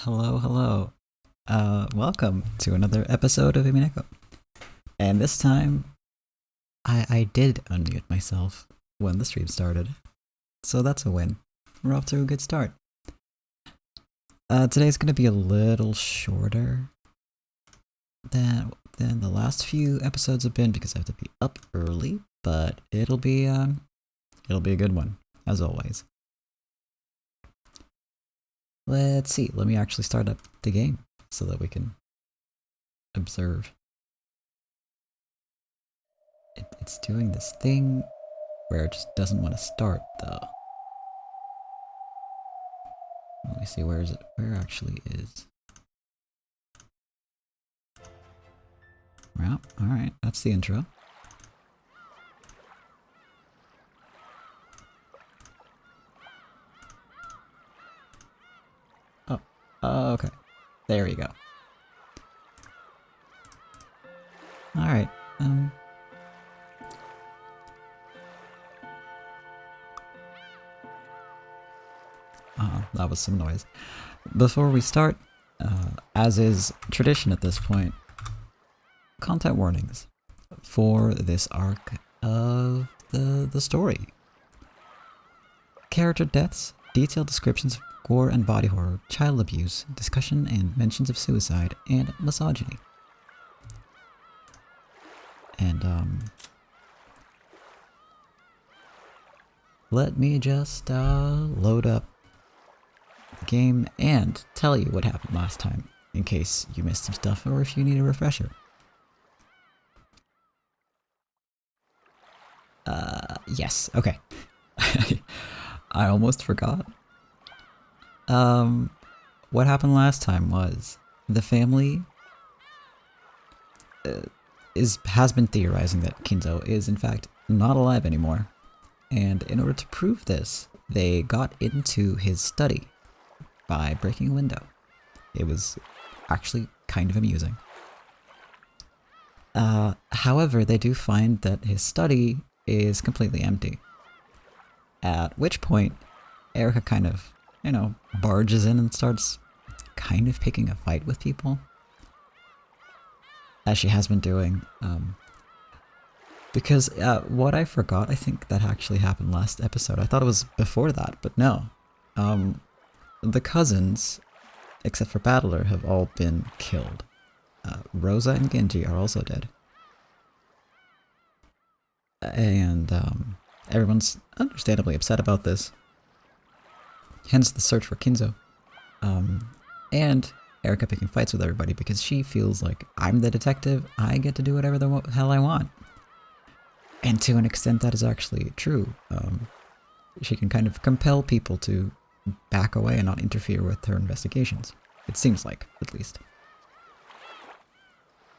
Hello, hello. Welcome to another episode of Umineko. And this time, I did unmute myself when the stream started. So that's a win. We're off to a good start. Today's gonna be a little shorter than the last few episodes have been because I have to be up early, but it'll be a good one, as always. Let's see, let me actually start up the game so that we can observe. It's doing this thing where it just doesn't want to start though. Let me see, where is it? Where actually is? Well, alright, that's the intro. Oh, okay. There you go. Alright, that was some noise. Before we start, as is tradition at this point, content warnings for this arc of the story. Character deaths, detailed descriptions of gore and body horror, child abuse, discussion and mentions of suicide, and misogyny. And, let me just, load up the game and tell you what happened last time, in case you missed some stuff or if you need a refresher. Yes, okay. I almost forgot. What happened last time was the family has been theorizing that Kinzo is in fact not alive anymore, and in order to prove this, they got into his study by breaking a window. It was actually kind of amusing. However, they do find that his study is completely empty. At which point, Erica kind of, barges in and starts kind of picking a fight with people. As she has been doing. Because what I forgot, I think that actually happened last episode. I thought it was before that, but no. The cousins, except for Battler, have all been killed. Rosa and Genji are also dead. And everyone's understandably upset about this. Hence the search for Kinzo. And Erica picking fights with everybody because she feels like, I'm the detective, I get to do whatever the hell I want. And to an extent that is actually true. She can kind of compel people to back away and not interfere with her investigations. It seems like, at least.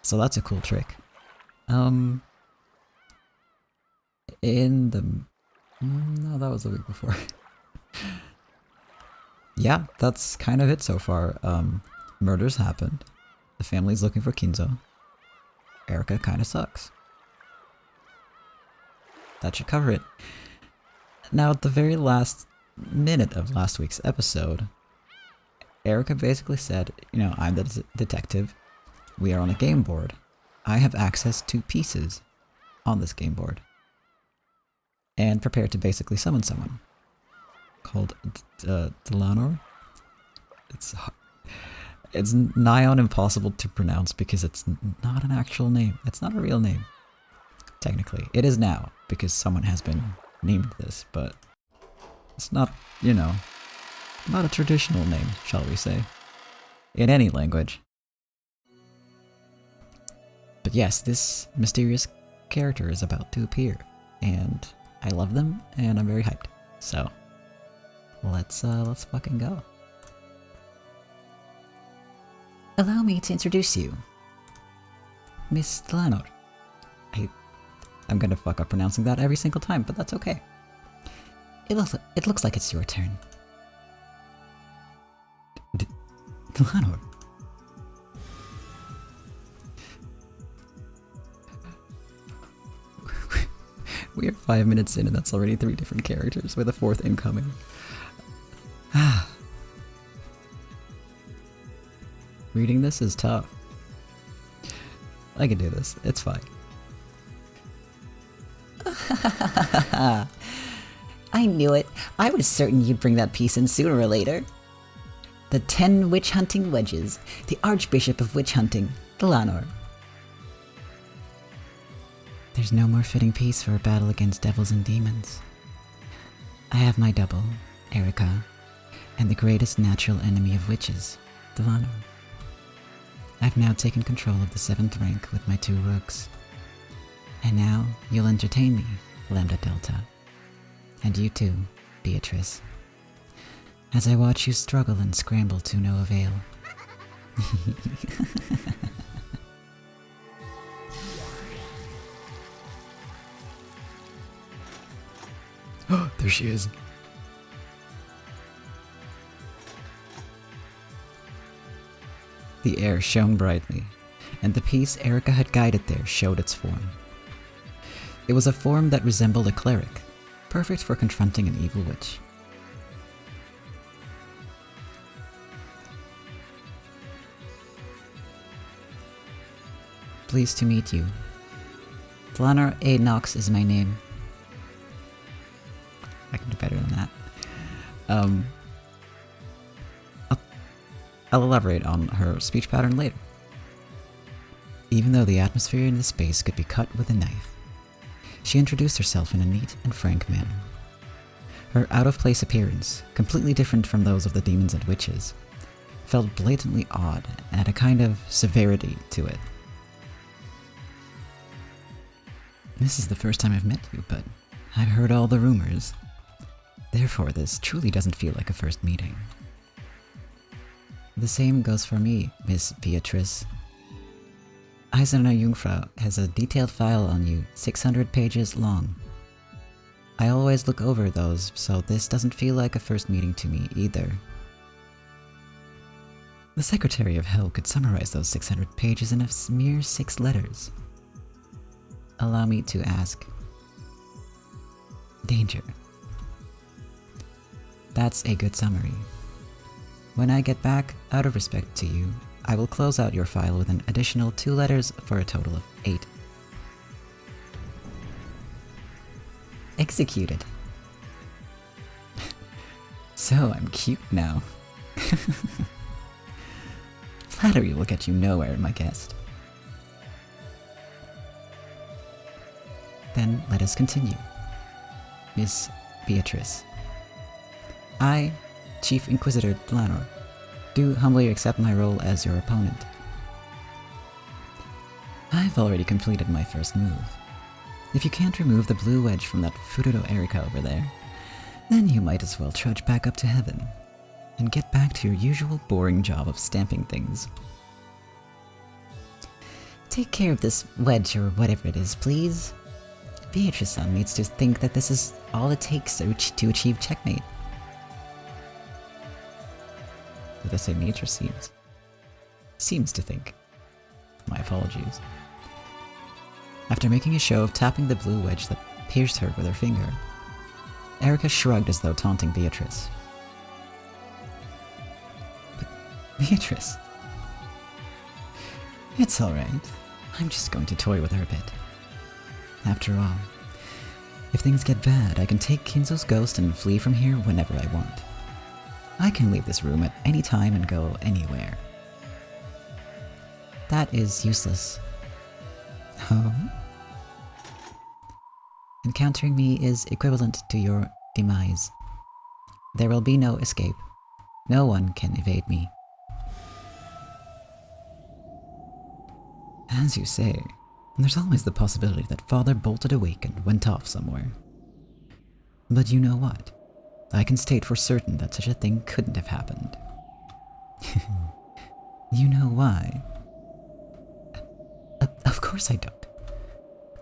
So that's a cool trick. No, that was the week before. Yeah, that's kind of it so far. Murders happened. The family's looking for Kinzo. Erica kind of sucks. That should cover it. Now, at the very last minute of last week's episode, Erica basically said, I'm the detective. We are on a game board. I have access to pieces on this game board. And prepared to basically summon someone. Called Dlanor. It's nigh on impossible to pronounce because it's not an actual name. It's not a real name. Technically. It is now, because someone has been named this, but it's not, not a traditional name, shall we say. In any language. But yes, this mysterious character is about to appear, and I love them, and I'm very hyped. So, let's fucking go. Allow me to introduce you, Miss Dlanor. I'm gonna fuck up pronouncing that every single time, but that's okay. It looks like it's your turn. Dlanor. We are 5 minutes in and that's already 3 different characters with a 4th incoming. Reading this is tough. I can do this. It's fine. I knew it. I was certain you'd bring that piece in sooner or later. The 10 witch-hunting wedges. The Archbishop of Witch-Hunting, Dlanor. There's no more fitting piece for a battle against devils and demons. I have my double, Erica, and the greatest natural enemy of witches, Dlanor. I've now taken control of the 7th rank with my 2 rooks. And now you'll entertain me, Lambda Delta. And you too, Beatrice. As I watch you struggle and scramble to no avail. Oh, there she is. The air shone brightly, and the piece Erica had guided there showed its form. It was a form that resembled a cleric, perfect for confronting an evil witch. Pleased to meet you. Ronald A. Knox is my name. I can do better than that. I'll elaborate on her speech pattern later. Even though the atmosphere in this space could be cut with a knife, she introduced herself in a neat and frank manner. Her out-of-place appearance, completely different from those of the demons and witches, felt blatantly odd and had a kind of severity to it. This is the first time I've met you, but I've heard all the rumors. Therefore, this truly doesn't feel like a first meeting. The same goes for me, Miss Beatrice. Eisner Jungfrau has a detailed file on you, 600 pages long. I always look over those, so this doesn't feel like a first meeting to me either. The Secretary of Hell could summarize those 600 pages in a mere 6 letters. Allow me to ask. Danger. That's a good summary. When I get back, out of respect to you, I will close out your file with an additional 2 letters for a total of 8. Executed. So I'm cute now. Flattery will get you nowhere, my guest. Then let us continue. Miss Beatrice. I, Chief Inquisitor Dlanor, do humbly accept my role as your opponent. I've already completed my first move. If you can't remove the blue wedge from that Furudo Erica over there, then you might as well trudge back up to heaven and get back to your usual boring job of stamping things. Take care of this wedge or whatever it is, please. Beatrice-san needs to think that this is all it takes to achieve checkmate. Did I say needs or seems? Seems to think. My apologies. After making a show of tapping the blue wedge that pierced her with her finger, Erica shrugged as though taunting Beatrice. But Beatrice... It's alright. I'm just going to toy with her a bit. After all, if things get bad, I can take Kinzo's ghost and flee from here whenever I want. I can leave this room at any time and go anywhere. That is useless. Huh? Encountering me is equivalent to your demise. There will be no escape. No one can evade me. As you say, there's always the possibility that Father bolted awake and went off somewhere. But you know what? I can state for certain that such a thing couldn't have happened. You know why? Of course I don't.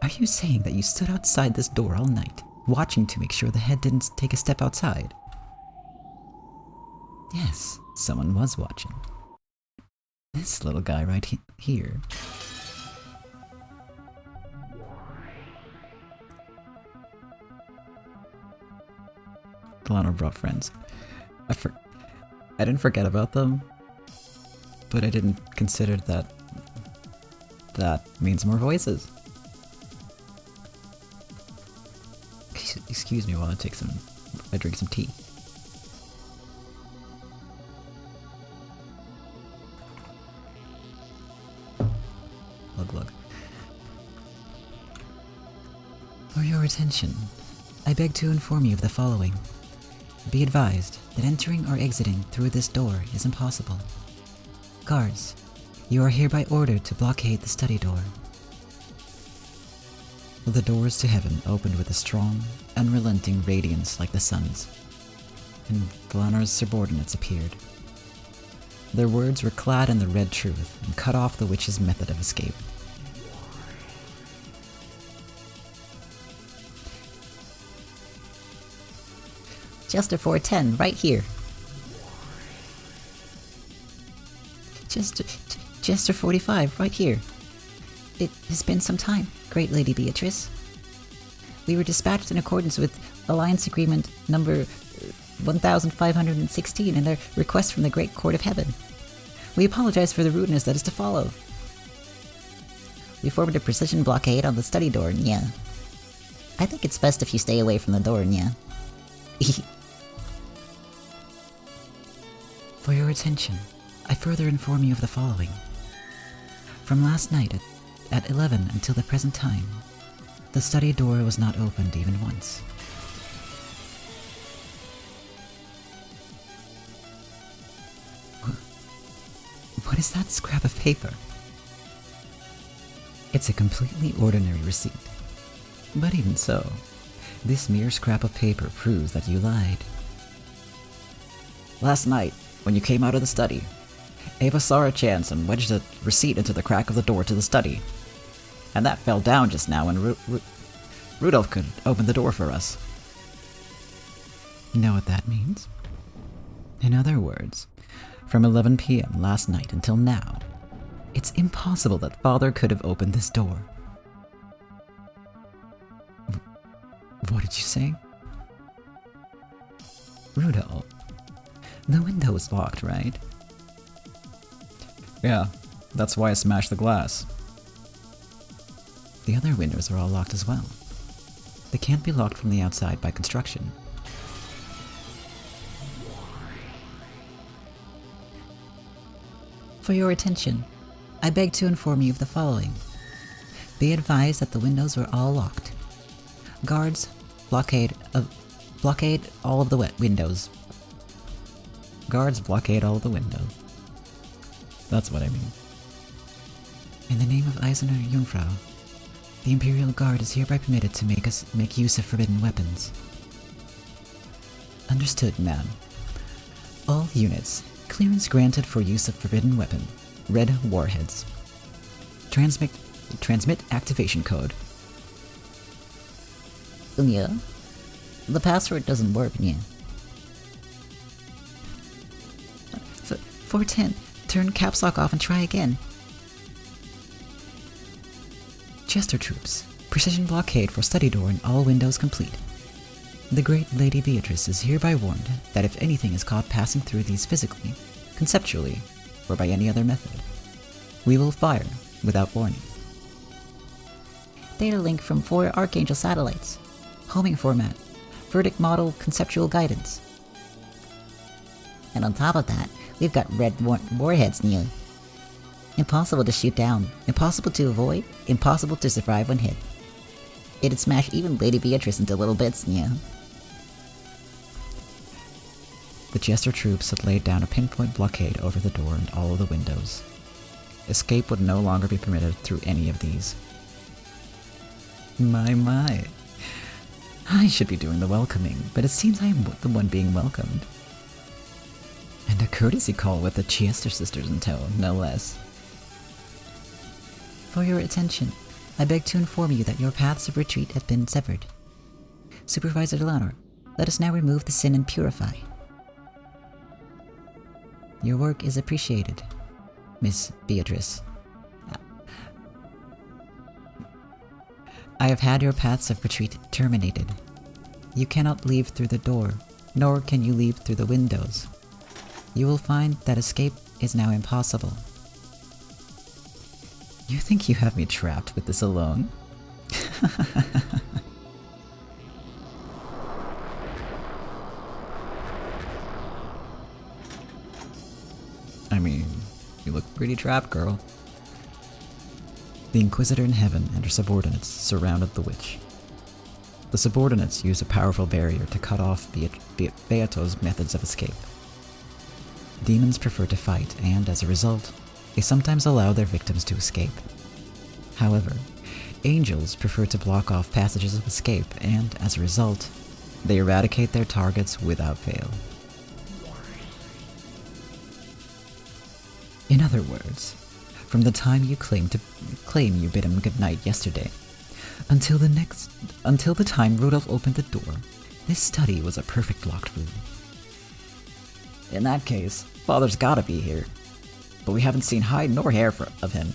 Are you saying that you stood outside this door all night, watching to make sure the head didn't take a step outside? Yes, someone was watching. This little guy right here. Dlanor brought friends. I didn't forget about them, But I didn't consider that that means more voices. Excuse me while I drink some tea. Glug glug. For your attention, I beg to inform you of the following. Be advised that entering or exiting through this door is impossible. Guards, you are hereby ordered to blockade the study door. The doors to heaven opened with a strong, unrelenting radiance like the sun's, and Dlanor's subordinates appeared. Their words were clad in the red truth and cut off the witch's method of escape. Jester 410, right here. Jester 45, right here. It has been some time, great Lady Beatrice. We were dispatched in accordance with Alliance Agreement number 1516 and their request from the Great Court of Heaven. We apologize for the rudeness that is to follow. We formed a precision blockade on the study door, yeah. I think it's best if you stay away from the door, yeah. For your attention, I further inform you of the following. From last night at 11 until the present time, the study door was not opened even once. What is that scrap of paper? It's a completely ordinary receipt. But even so, this mere scrap of paper proves that you lied. Last night, when you came out of the study, Ava saw her chance and wedged a receipt into the crack of the door to the study. And that fell down just now when Rudolph could open the door for us. You know what that means? In other words, from 11 p.m. last night until now, it's impossible that Father could have opened this door. What did you say? Rudolph, the window was locked, right? Yeah, that's why I smashed the glass. The other windows are all locked as well. They can't be locked from the outside by construction. For your attention, I beg to inform you of the following. Be advised that the windows were all locked. Guards, blockade all of the windows. Guards blockade all of the windows. That's what I mean. In the name of Eisener Jungfrau, the Imperial Guard is hereby permitted to make use of forbidden weapons. Understood, ma'am. All units, clearance granted for use of forbidden weapon. Red warheads. Transmit activation code. Yeah? The password doesn't work, yeah. 410, turn caps lock off and try again. Chester troops, precision blockade for study door and all windows complete. The great Lady Beatrice is hereby warned that if anything is caught passing through these physically, conceptually, or by any other method, we will fire without warning. Data link from 4 Archangel satellites. Homing format. Verdict model conceptual guidance. And on top of that, we've got red warheads new. Impossible to shoot down, impossible to avoid, impossible to survive when hit. It'd smash even Lady Beatrice into little bits, yeah. The Jester troops had laid down a pinpoint blockade over the door and all of the windows. Escape would no longer be permitted through any of these. My. I should be doing the welcoming, but it seems I am the one being welcomed. And a courtesy call with the Chester sisters in tow, no less. For your attention, I beg to inform you that your paths of retreat have been severed. Supervisor Dlanor, let us now remove the sin and purify. Your work is appreciated, Miss Beatrice. I have had your paths of retreat terminated. You cannot leave through the door, nor can you leave through the windows. You will find that escape is now impossible. You think you have me trapped with this alone? I mean, you look pretty trapped, girl. The Inquisitor in Heaven and her subordinates surrounded the witch. The subordinates used a powerful barrier to cut off Beato's methods of escape. Demons prefer to fight, and as a result, they sometimes allow their victims to escape. However, angels prefer to block off passages of escape, and as a result, they eradicate their targets without fail. In other words, from the time you claim you bid him goodnight yesterday, until the time Rudolph opened the door, this study was a perfect locked room. In that case, Father's gotta be here, but we haven't seen hide nor hair of him.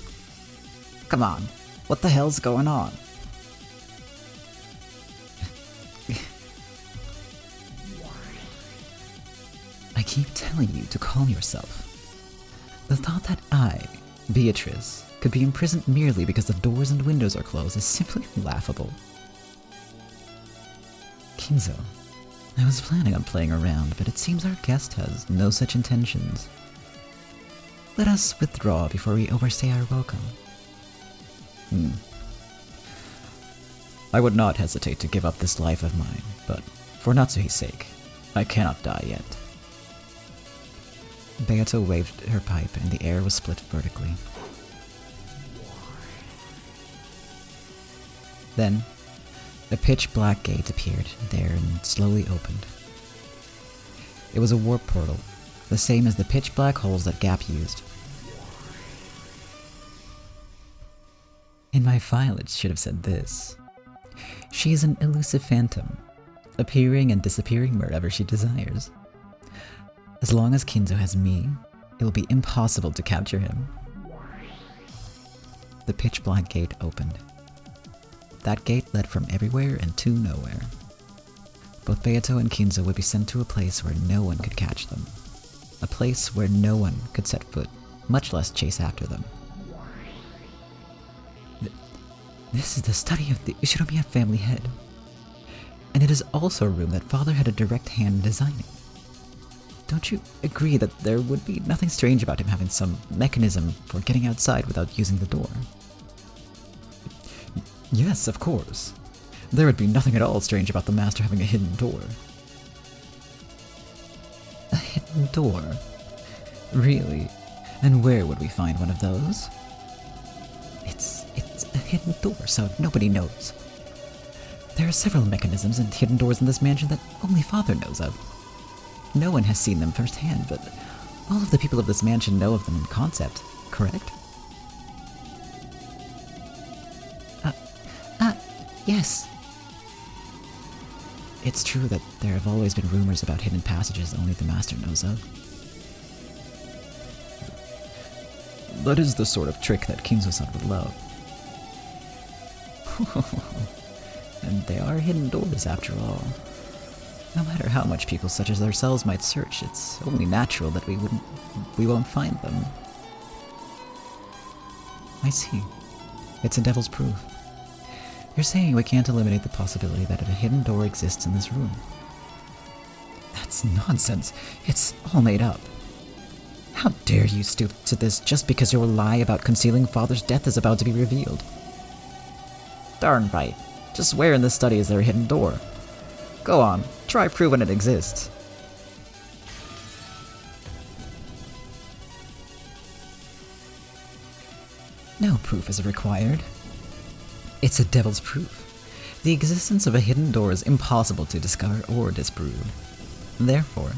Come on, what the hell's going on? I keep telling you to calm yourself. The thought that I, Beatrice, could be imprisoned merely because the doors and windows are closed is simply laughable. Kinzo, I was planning on playing around, but it seems our guest has no such intentions. Let us withdraw before we overstay our welcome. I would not hesitate to give up this life of mine, but for Natsuhi's sake, I cannot die yet. Beato waved her pipe and the air was split vertically. Then, a pitch-black gate appeared there and slowly opened. It was a warp portal, the same as the pitch-black holes that Gap used. In my file it should have said this. She is an elusive phantom, appearing and disappearing wherever she desires. As long as Kinzo has me, it will be impossible to capture him. The pitch-black gate opened. That gate led from everywhere and to nowhere. Both Beato and Kinzo would be sent to a place where no one could catch them. A place where no one could set foot, much less chase after them. This is the study of the Ushiromiya family head. And it is also a room that Father had a direct hand in designing. Don't you agree that there would be nothing strange about him having some mechanism for getting outside without using the door? Yes, of course. There would be nothing at all strange about the Master having a hidden door. A hidden door? Really? And where would we find one of those? It's a hidden door, so nobody knows. There are several mechanisms and hidden doors in this mansion that only Father knows of. No one has seen them firsthand, but all of the people of this mansion know of them in concept, correct? Yes. It's true that there have always been rumors about hidden passages only the Master knows of. That is the sort of trick that Kinzo-san would love. And they are hidden doors after all. No matter how much people such as ourselves might search, it's only natural that we won't find them. I see. It's a devil's proof. You're saying we can't eliminate the possibility that a hidden door exists in this room. That's nonsense. It's all made up. How dare you stoop to this just because your lie about concealing Father's death is about to be revealed? Darn right. Just where in this study is there a hidden door? Go on, try proving it exists. No proof is required. It's a devil's proof. The existence of a hidden door is impossible to discover or disprove. Therefore,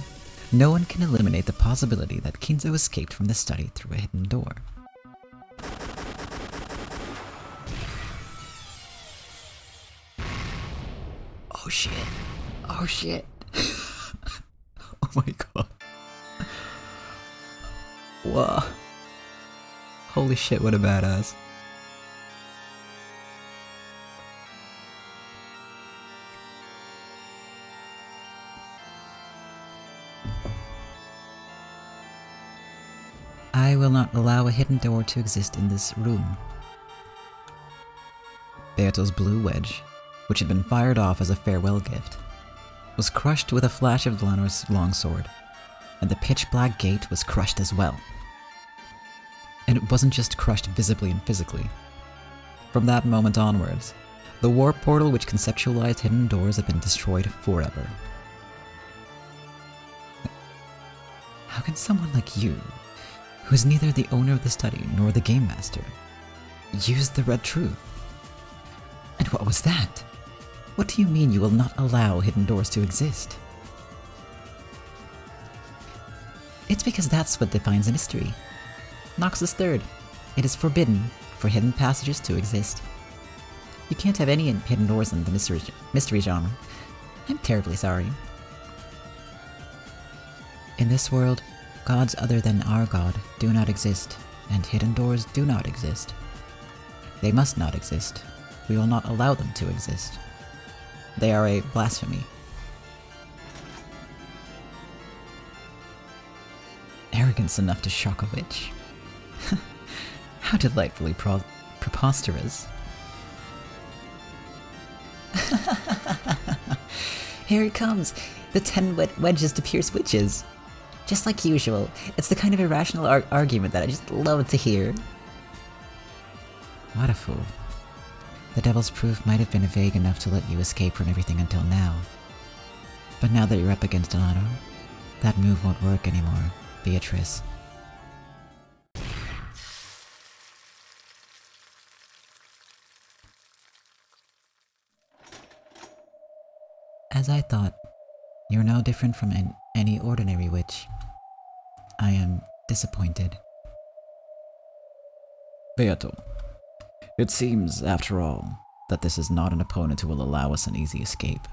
no one can eliminate the possibility that Kinzo escaped from the study through a hidden door. Oh shit. Oh shit. Oh my god. Wow. Holy shit, what a badass. I will not allow a hidden door to exist in this room. Beato's blue wedge, which had been fired off as a farewell gift, was crushed with a flash of Dlanor's longsword, and the pitch-black gate was crushed as well. And it wasn't just crushed visibly and physically. From that moment onwards, the warp portal which conceptualized hidden doors had been destroyed forever. How can someone like you, who is neither the owner of the study nor the game master, use the red truth? And what was that? What do you mean you will not allow hidden doors to exist? It's because that's what defines a mystery. Knox is third. It is forbidden for hidden passages to exist. You can't have any hidden doors in the mystery genre. I'm terribly sorry. In this world, gods other than our god do not exist, and hidden doors do not exist. They must not exist. We will not allow them to exist. They are a blasphemy. Arrogance enough to shock a witch. How delightfully preposterous. Here it comes! The 10 wedges to pierce witches! Just like usual, it's the kind of irrational argument that I just love to hear. What a fool. The devil's proof might have been vague enough to let you escape from everything until now. But now that you're up against Dlanor, that move won't work anymore, Beatrice. As I thought, you're no different from any ordinary witch. I am disappointed. Beato, it seems, after all, that this is not an opponent who will allow us an easy escape.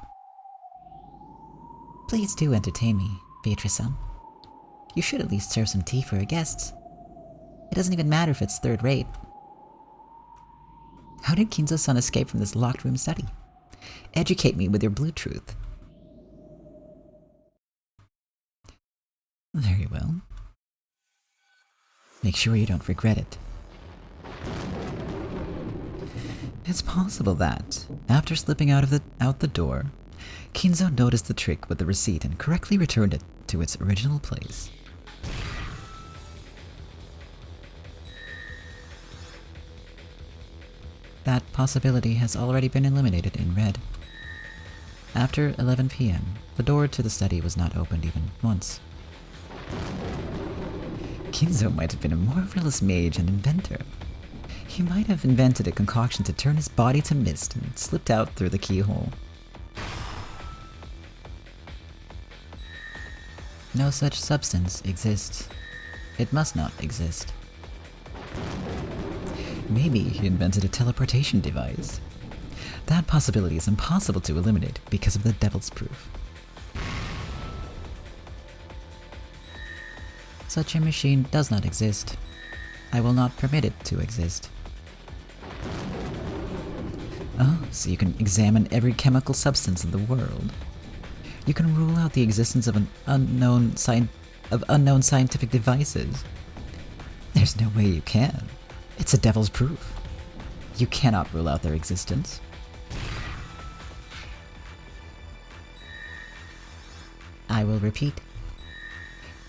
Please do entertain me, Beatrice-san. You should at least serve some tea for your guests. It doesn't even matter if it's third rate. How did Kinzo-san escape from this locked room study? Educate me with your blue truth. Very well. Make sure you don't regret it. It's possible that, after slipping out the door, Kinzo noticed the trick with the receipt and correctly returned it to its original place. That possibility has already been eliminated in red. After 11 p.m., the door to the study was not opened even once. Kinzo might have been a marvelous mage and inventor. He might have invented a concoction to turn his body to mist and slipped out through the keyhole. No such substance exists. It must not exist. Maybe he invented a teleportation device. That possibility is impossible to eliminate because of the devil's proof. Such a machine does not exist. I will not permit it to exist. Oh, so you can examine every chemical substance in the world. You can rule out the existence of unknown scientific devices. There's no way you can. It's a devil's proof. You cannot rule out their existence. I will repeat.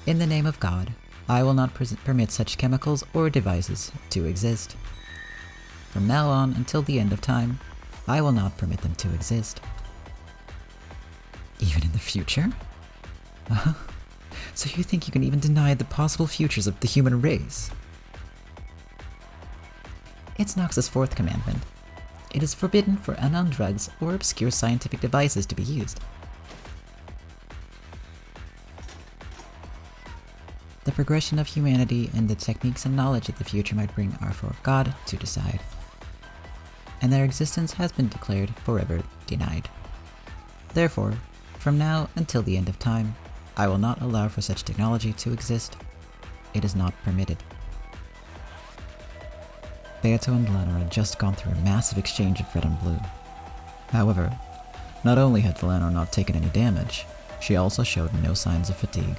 In the name of God, I will not permit such chemicals or devices to exist. From now on until the end of time, I will not permit them to exist. Even in the future? So you think you can even deny the possible futures of the human race? It's Knox's fourth commandment. It is forbidden for unknown drugs or obscure scientific devices to be used. The progression of humanity and the techniques and knowledge that the future might bring are for God to decide. And their existence has been declared forever denied. Therefore, from now until the end of time, I will not allow for such technology to exist. It is not permitted. Beato and Dlanor had just gone through a massive exchange of red and blue. However, not only had Dlanor not taken any damage, she also showed no signs of fatigue.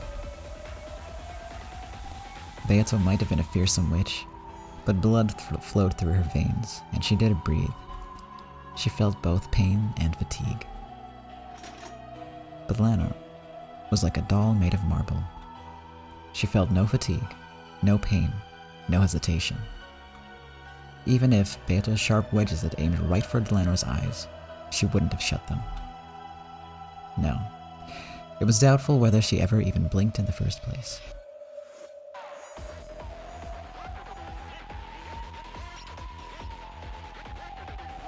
Beato might have been a fearsome witch, but blood flowed through her veins, and she did breathe. She felt both pain and fatigue. But Dlanor was like a doll made of marble. She felt no fatigue, no pain, no hesitation. Even if Beato's sharp wedges had aimed right for Dlanor's eyes, she wouldn't have shut them. No. It was doubtful whether she ever even blinked in the first place.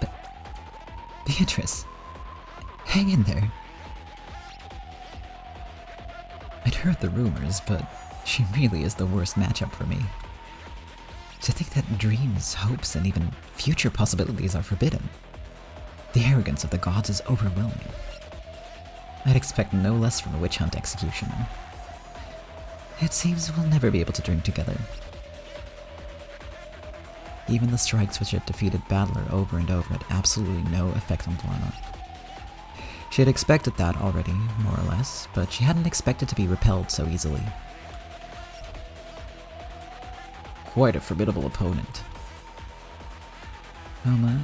But Beatrice, hang in there. I'd heard the rumors, but she really is the worst matchup for me. To think that dreams, hopes, and even future possibilities are forbidden. The arrogance of the gods is overwhelming. I'd expect no less from a witch hunt executioner. It seems we'll never be able to drink together. Even the strikes which had defeated Battler over and over had absolutely no effect on Dlanor. She had expected that already, more or less, but she hadn't expected to be repelled so easily. Quite a formidable opponent. Oh my.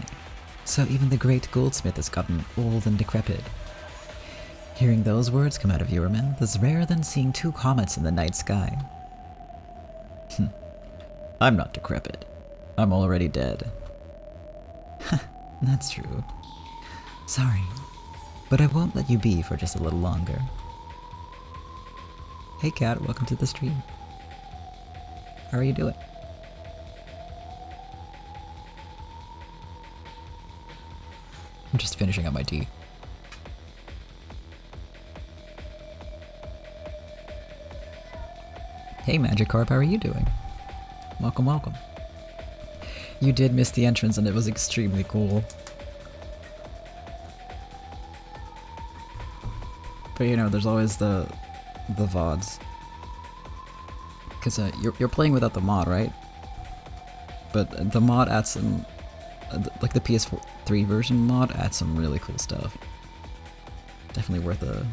So even the great goldsmith has gotten old and decrepit. Hearing those words come out of your mouth is rarer than seeing two comets in the night sky. I'm not decrepit. I'm already dead. That's true. Sorry, but I won't let you be for just a little longer. Hey Kat, welcome to the stream. How are you doing? I'm just finishing up my tea. Hey Magikarp, how are you doing? Welcome, welcome. You did miss the entrance and it was extremely cool. But you know, there's always the VODs. Because you're playing without the mod, right? But the mod adds some... like the PS3 version mod adds some really cool stuff. Definitely worth a...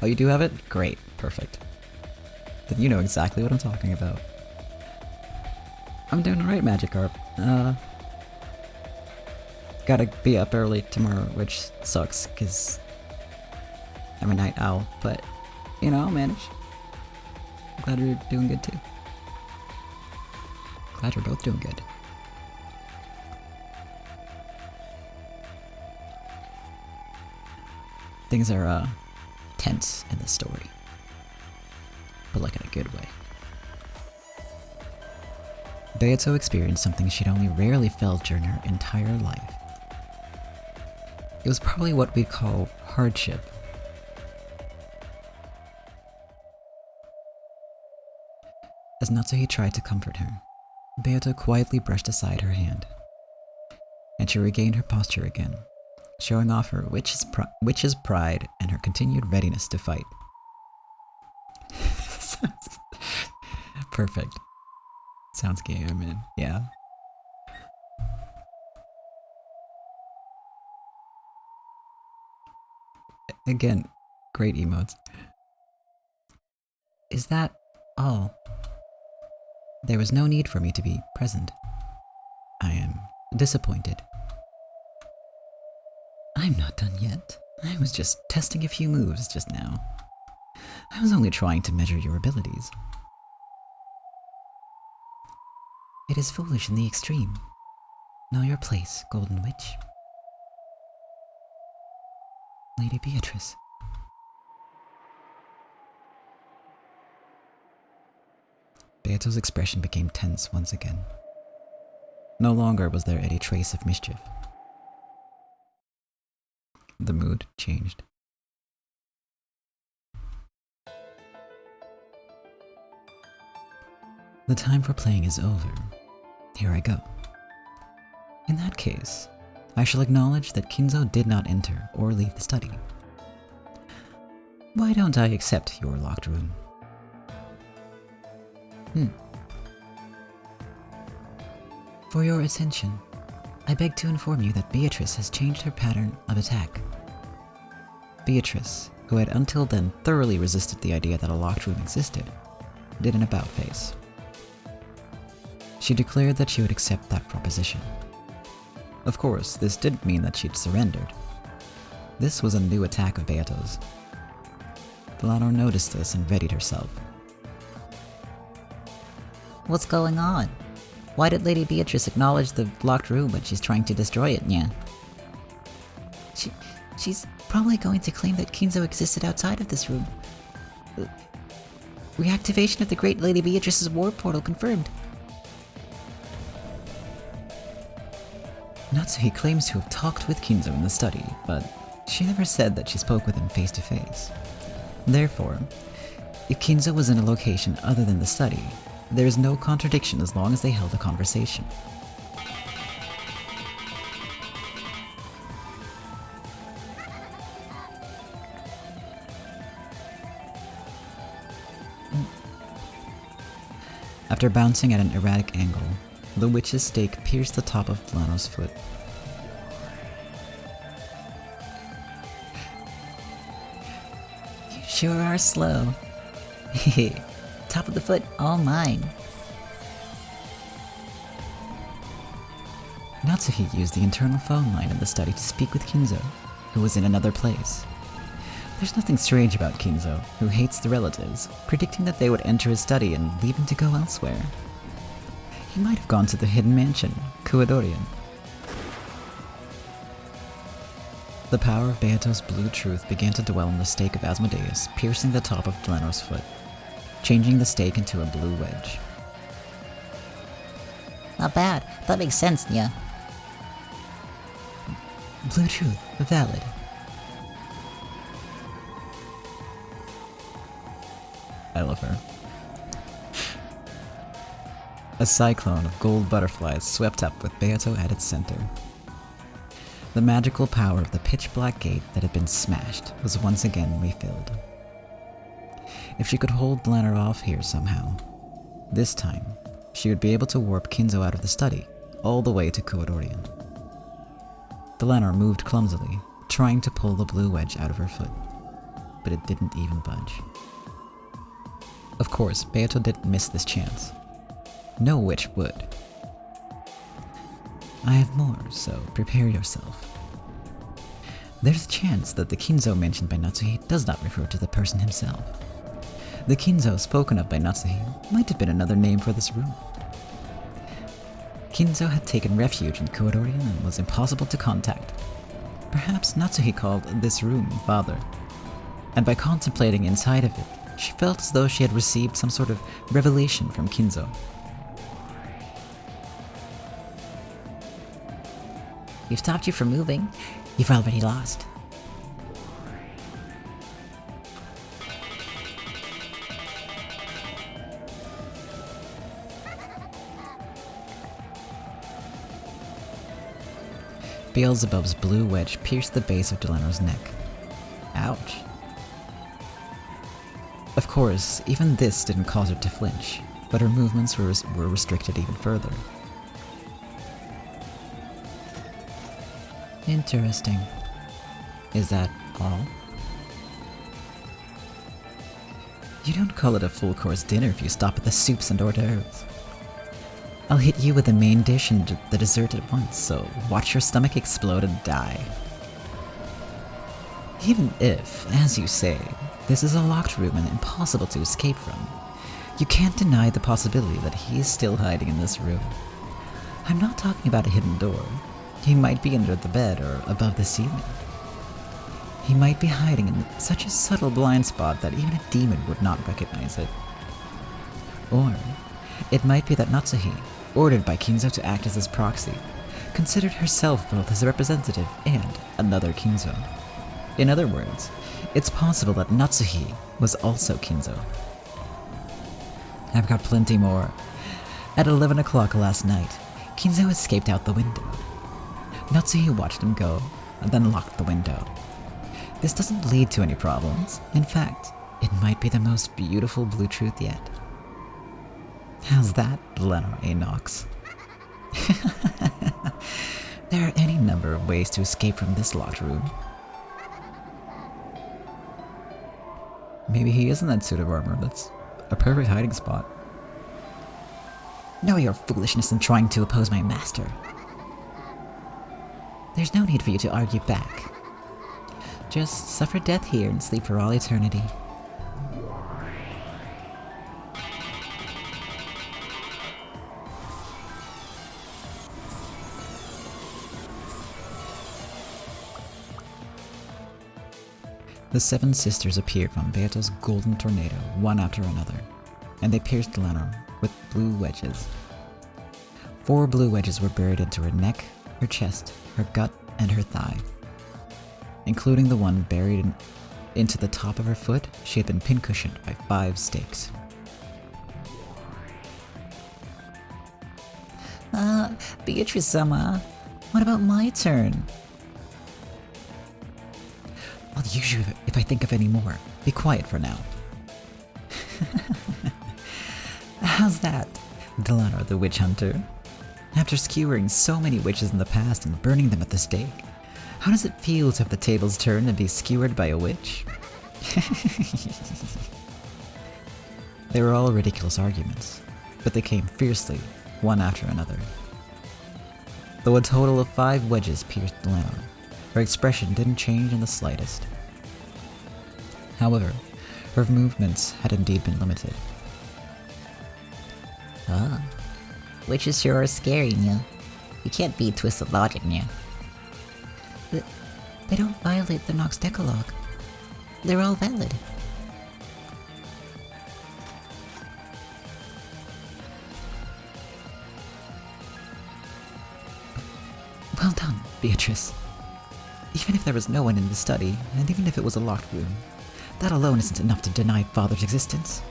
Oh, you do have it? Great. Perfect. Then you know exactly what I'm talking about. I'm doing alright, Magikarp. Gotta be up early tomorrow, which sucks, because I'm a night owl, but, you know, I'll manage. Glad you're doing good, too. Glad you're both doing good. Things are, tense in this story. But like in a good way. Beato experienced something she'd only rarely felt during her entire life. It was probably what we'd call hardship. As Natsuhi tried to comfort her, Beato quietly brushed aside her hand, and she regained her posture again, showing off her witch's pride and her continued readiness to fight. Perfect. Sounds gay, I'm in. Yeah. Again, great emotes. Is that all? There was no need for me to be present. I am disappointed. I'm not done yet. I was just testing a few moves just now. I was only trying to measure your abilities. It is foolish in the extreme. Know your place, Golden Witch. Lady Beatrice. Beato's expression became tense once again. No longer was there any trace of mischief. The mood changed. The time for playing is over. Here I go. In that case, I shall acknowledge that Kinzo did not enter or leave the study. Why don't I accept your locked room? For your attention, I beg to inform you that Beatrice has changed her pattern of attack. Beatrice, who had until then thoroughly resisted the idea that a locked room existed, did an about-face. She declared that she would accept that proposition. Of course, this didn't mean that she'd surrendered. This was a new attack of Beato's. Dlanor noticed this and readied herself. What's going on? Why did Lady Beatrice acknowledge the locked room when she's trying to destroy it, Nya? She's probably going to claim that Kinzo existed outside of this room. Reactivation of the Great Lady Beatrice's warp portal confirmed. Natsuhi claims to have talked with Kinzo in the study, but she never said that she spoke with him face to face. Therefore, if Kinzo was in a location other than the study, there is no contradiction as long as they held a conversation. After bouncing at an erratic angle, the witch's stake pierced the top of Dlanor's foot. You sure are slow. Hehe. Top of the foot, all mine. Natsuhi used the internal phone line in the study to speak with Kinzo, who was in another place. There's nothing strange about Kinzo, who hates the relatives, predicting that they would enter his study and leave him to go elsewhere. He might have gone to the hidden mansion, Kuadorian. The power of Beato's blue truth began to dwell in the stake of Asmodeus, piercing the top of Dlanor's foot, changing the stake into a blue wedge. Not bad. That makes sense, Nya. Blue truth, valid. I love her. A cyclone of gold butterflies swept up with Beato at its center. The magical power of the pitch-black gate that had been smashed was once again refilled. If she could hold Dlanor off here somehow, this time, she would be able to warp Kinzo out of the study, all the way to Kuadorian. Dlanor moved clumsily, trying to pull the blue wedge out of her foot, but it didn't even budge. Of course, Beato didn't miss this chance. No witch would. I have more, so prepare yourself. There's a chance that the Kinzo mentioned by Natsuhi does not refer to the person himself. The Kinzo spoken of by Natsuhi might have been another name for this room. Kinzo had taken refuge in Kuadorian and was impossible to contact. Perhaps Natsuhi called this room Father, and by contemplating inside of it, she felt as though she had received some sort of revelation from Kinzo. We've stopped you from moving. You've already lost. Beelzebub's blue wedge pierced the base of Dlanor's neck. Ouch. Of course, even this didn't cause her to flinch, but her movements were restricted even further. Interesting. Is that all? You don't call it a full-course dinner if you stop at the soups and hors d'oeuvres. I'll hit you with the main dish and the dessert at once, so watch your stomach explode and die. Even if, as you say, this is a locked room and impossible to escape from, you can't deny the possibility that he is still hiding in this room. I'm not talking about a hidden door. He might be under the bed or above the ceiling. He might be hiding in such a subtle blind spot that even a demon would not recognize it. Or, it might be that Natsuhi, ordered by Kinzo to act as his proxy, considered herself both his representative and another Kinzo. In other words, it's possible that Natsuhi was also Kinzo. I've got plenty more. At 11 o'clock last night, Kinzo escaped out the window. Natsuhi watched him go, and then locked the window. This doesn't lead to any problems. In fact, it might be the most beautiful blue truth yet. How's that, Dlanor A. Knox? There are any number of ways to escape from this locked room. Maybe he is in that suit of armor. That's a perfect hiding spot. Know your foolishness in trying to oppose my master. There's no need for you to argue back. Just suffer death here and sleep for all eternity. The seven sisters appeared from Beato's golden tornado, one after another, and they pierced Dlanor with blue wedges. 4 blue wedges were buried into her neck, her chest, her gut, and her thigh. Including the one buried into the top of her foot, she had been pincushioned by 5 stakes. Beatrice-sama, what about my turn? I'll use you if I think of any more. Be quiet for now. How's that? Dlanor the witch hunter. After skewering so many witches in the past and burning them at the stake, how does it feel to have the tables turn and be skewered by a witch? They were all ridiculous arguments, but they came fiercely, one after another. Though a total of 5 wedges pierced Dlanor, her expression didn't change in the slightest. However, her movements had indeed been limited. Ah, witches sure are scary, Nya. You can't beat twisted logic, Nya. They don't violate the Knox Decalogue. They're all valid. Well done, Beatrice. Even if there was no one in the study, and even if it was a locked room, that alone isn't enough to deny Father's existence.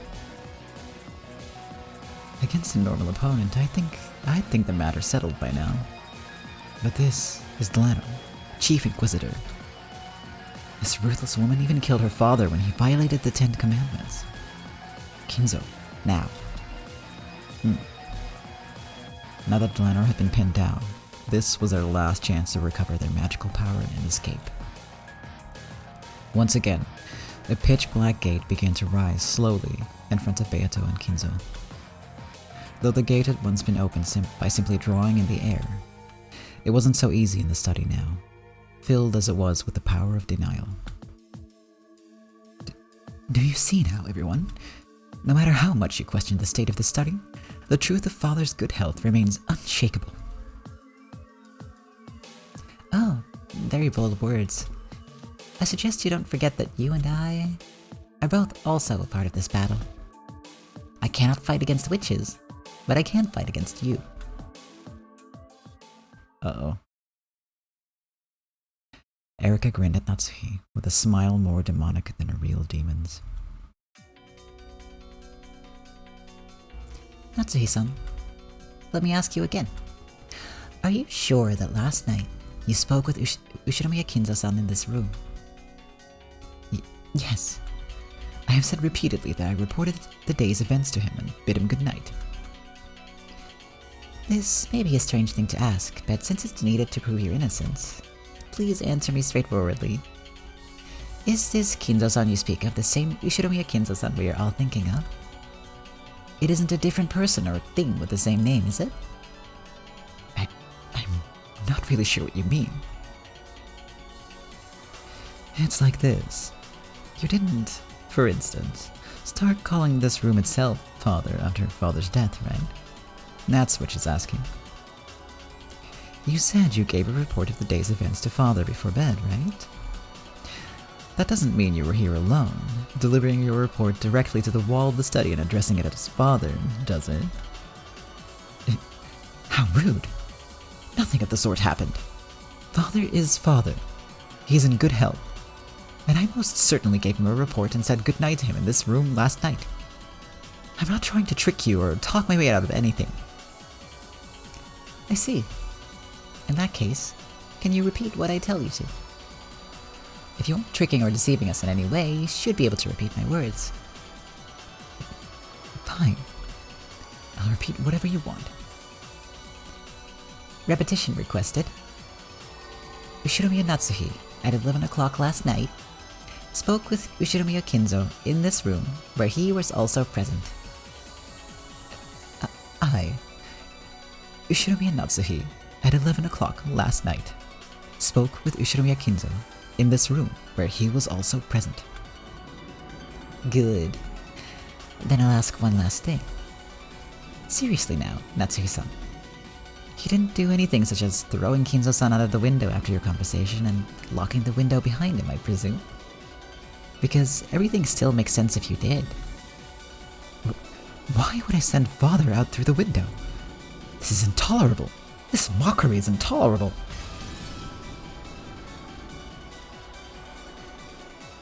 Against a normal opponent, I think the matter's settled by now. But this is Dlanor, Chief Inquisitor. This ruthless woman even killed her father when he violated the 10 Commandments. Kinzo, now. Now that Dlanor had been pinned down, this was their last chance to recover their magical power and escape. Once again, a pitch-black gate began to rise slowly in front of Beato and Kinzo. Though the gate had once been opened by simply drawing in the air, it wasn't so easy in the study now, filled as it was with the power of denial. Do you see now, everyone? No matter how much you question the state of the study, the truth of Father's good health remains unshakable. Oh, very bold words. I suggest you don't forget that you and I are both also a part of this battle. I cannot fight against witches, but I can fight against you. Uh-oh. Erika grinned at Natsuhi with a smile more demonic than a real demon's. Natsuhi-san, let me ask you again. Are you sure that last night you spoke with Ushinomiya Kinzo-san in this room? Yes. I have said repeatedly that I reported the day's events to him and bid him good night. This may be a strange thing to ask, but since it's needed to prove your innocence, please answer me straightforwardly. Is this Kinzo-san you speak of the same Ushinomiya Kinzo-san we are all thinking of? It isn't a different person or thing with the same name, is it? I'm not really sure what you mean. It's like this. You didn't, for instance, start calling this room itself Father after Father's death, right? That's what she's asking. You said you gave a report of the day's events to Father before bed, right? That doesn't mean you were here alone, delivering your report directly to the wall of the study and addressing it as Father, does it? How rude! Nothing of the sort happened. Father is Father. He's in good health. And I most certainly gave him a report and said goodnight to him in this room last night. I'm not trying to trick you or talk my way out of anything. I see. In that case, can you repeat what I tell you to? If you aren't tricking or deceiving us in any way, you should be able to repeat my words. Fine. I'll repeat whatever you want. Repetition requested. Ushinomiya Natsuhi, at 11 o'clock last night, spoke with Ushinomiya Kinzo in this room, where he was also present. I, Ushinomiya Natsuhi, at 11 o'clock last night, spoke with Ushinomiya Kinzo in this room where he was also present. Good. Then I'll ask one last thing. Seriously now, Natsuhi-san. You didn't do anything such as throwing Kinzo-san out of the window after your conversation and locking the window behind him, I presume? Because everything still makes sense if you did. Why would I send father out through the window? This is intolerable. This mockery is intolerable.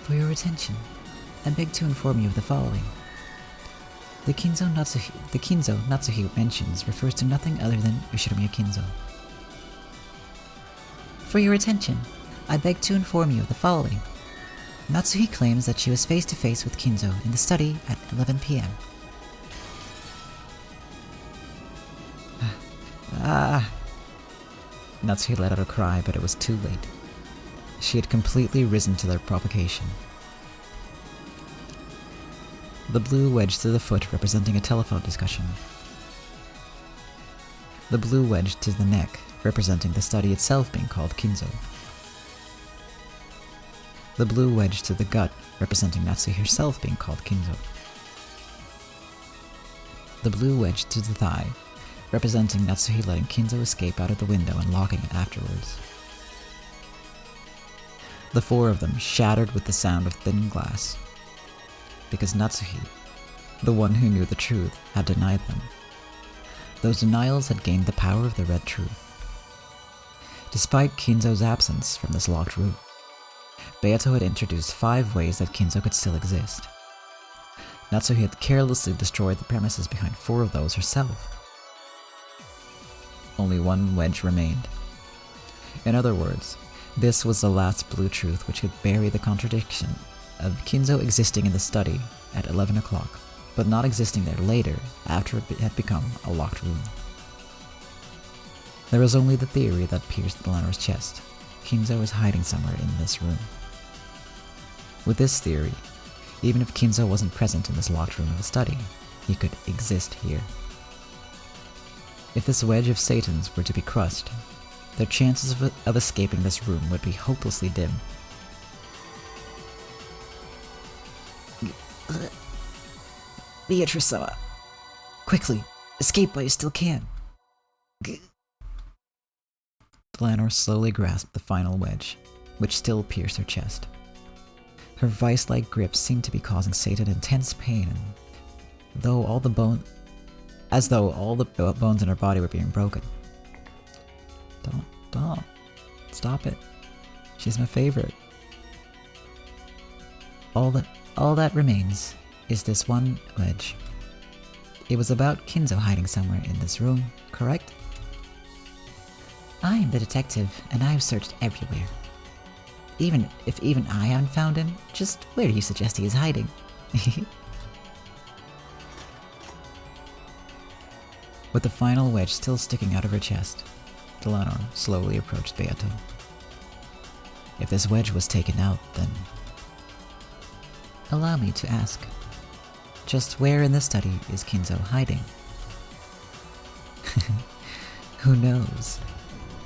For your attention, I beg to inform you of the following. The Kinzo Natsuhi mentions refers to nothing other than Ushinomiya Kinzo. For your attention, I beg to inform you of the following. Natsuhi claims that she was face to face with Kinzo in the study at 11 p.m. Natsuhi let out a cry, but it was too late. She had completely risen to their provocation. The blue wedge to the foot representing a telephone discussion. The blue wedge to the neck representing the study itself being called Kinzo. The blue wedge to the gut representing Natsuhi herself being called Kinzo. The blue wedge to the thigh representing Natsuhi letting Kinzo escape out of the window and locking it afterwards. The four of them shattered with the sound of thin glass, because Natsuhi, the one who knew the truth, had denied them. Those denials had gained the power of the red truth. Despite Kinzo's absence from this locked room, Beato had introduced 5 ways that Kinzo could still exist. Natsuhi had carelessly destroyed the premises behind 4 of those herself. Only 1 wedge remained. In other words, this was the last blue truth which could bury the contradiction of Kinzo existing in the study at 11 o'clock, but not existing there later after it had become a locked room. There was only the theory that pierced Dlanor's chest. Kinzo is hiding somewhere in this room. With this theory, even if Kinzo wasn't present in this locked room of the study, he could exist here. If this wedge of Satan's were to be crushed, their chances of escaping this room would be hopelessly dim. Beatrice-sama, quickly, escape while you still can. Dlanor slowly grasped the final wedge, which still pierced her chest. Her vice-like grip seemed to be causing Satan intense pain, and as though all the bones in her body were being broken. Don't. Stop it. She's my favorite. All that remains is this one wedge. It was about Kinzo hiding somewhere in this room, correct? I am the detective, and I have searched everywhere. Even if I haven't found him, just where do you suggest he is hiding? With the final wedge still sticking out of her chest, Dlanor slowly approached Beato. If this wedge was taken out, then... Allow me to ask, just where in the study is Kinzo hiding? Who knows?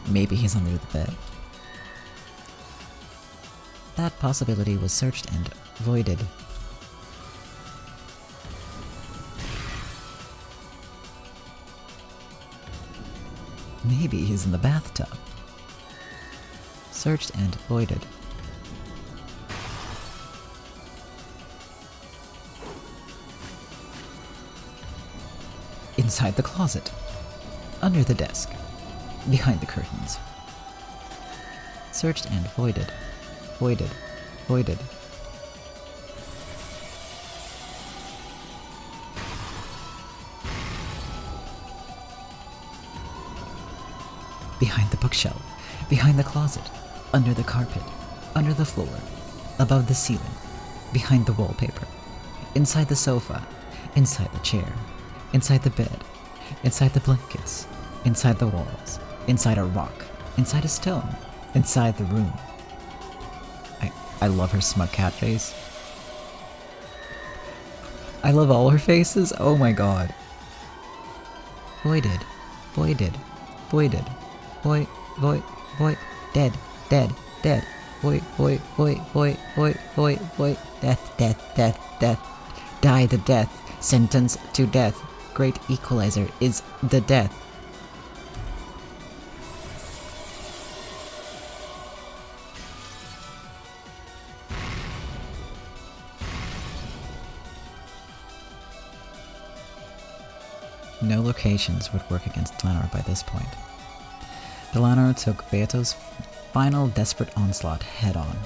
Maybe he's under the bed. That possibility was searched and voided. Maybe he's in the bathtub. Searched and voided. Inside the closet. Under the desk. Behind the curtains. Searched and voided. Voided. Voided. Behind the bookshelf. Behind the closet. Under the carpet. Under the floor. Above the ceiling. Behind the wallpaper. Inside the sofa. Inside the chair. Inside the bed. Inside the blankets. Inside the walls. Inside a rock. Inside a stone. Inside the room. I love her smug cat face. I love all her faces. Oh my god. Voided. Voided. voided. Void, void, void, dead, dead, dead. Void, void, void, void, void, void, void. Death, death, death, death. Die the death. Sentence to death. Great equalizer is the death. No locations would work against Dlanor by this point. Dlanor took Beato's final desperate onslaught head-on,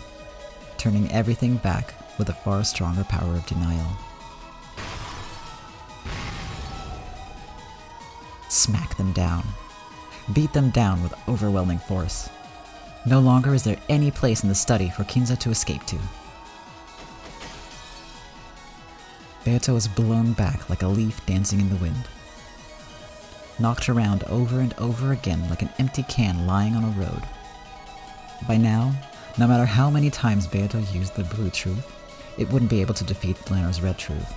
turning everything back with a far stronger power of denial. Smack them down. Beat them down with overwhelming force. No longer is there any place in the study for Kinzo to escape to. Beato was blown back like a leaf dancing in the wind. Knocked around over and over again like an empty can lying on a road. By now, no matter how many times Beato used the blue truth, it wouldn't be able to defeat Dlanor's red truth.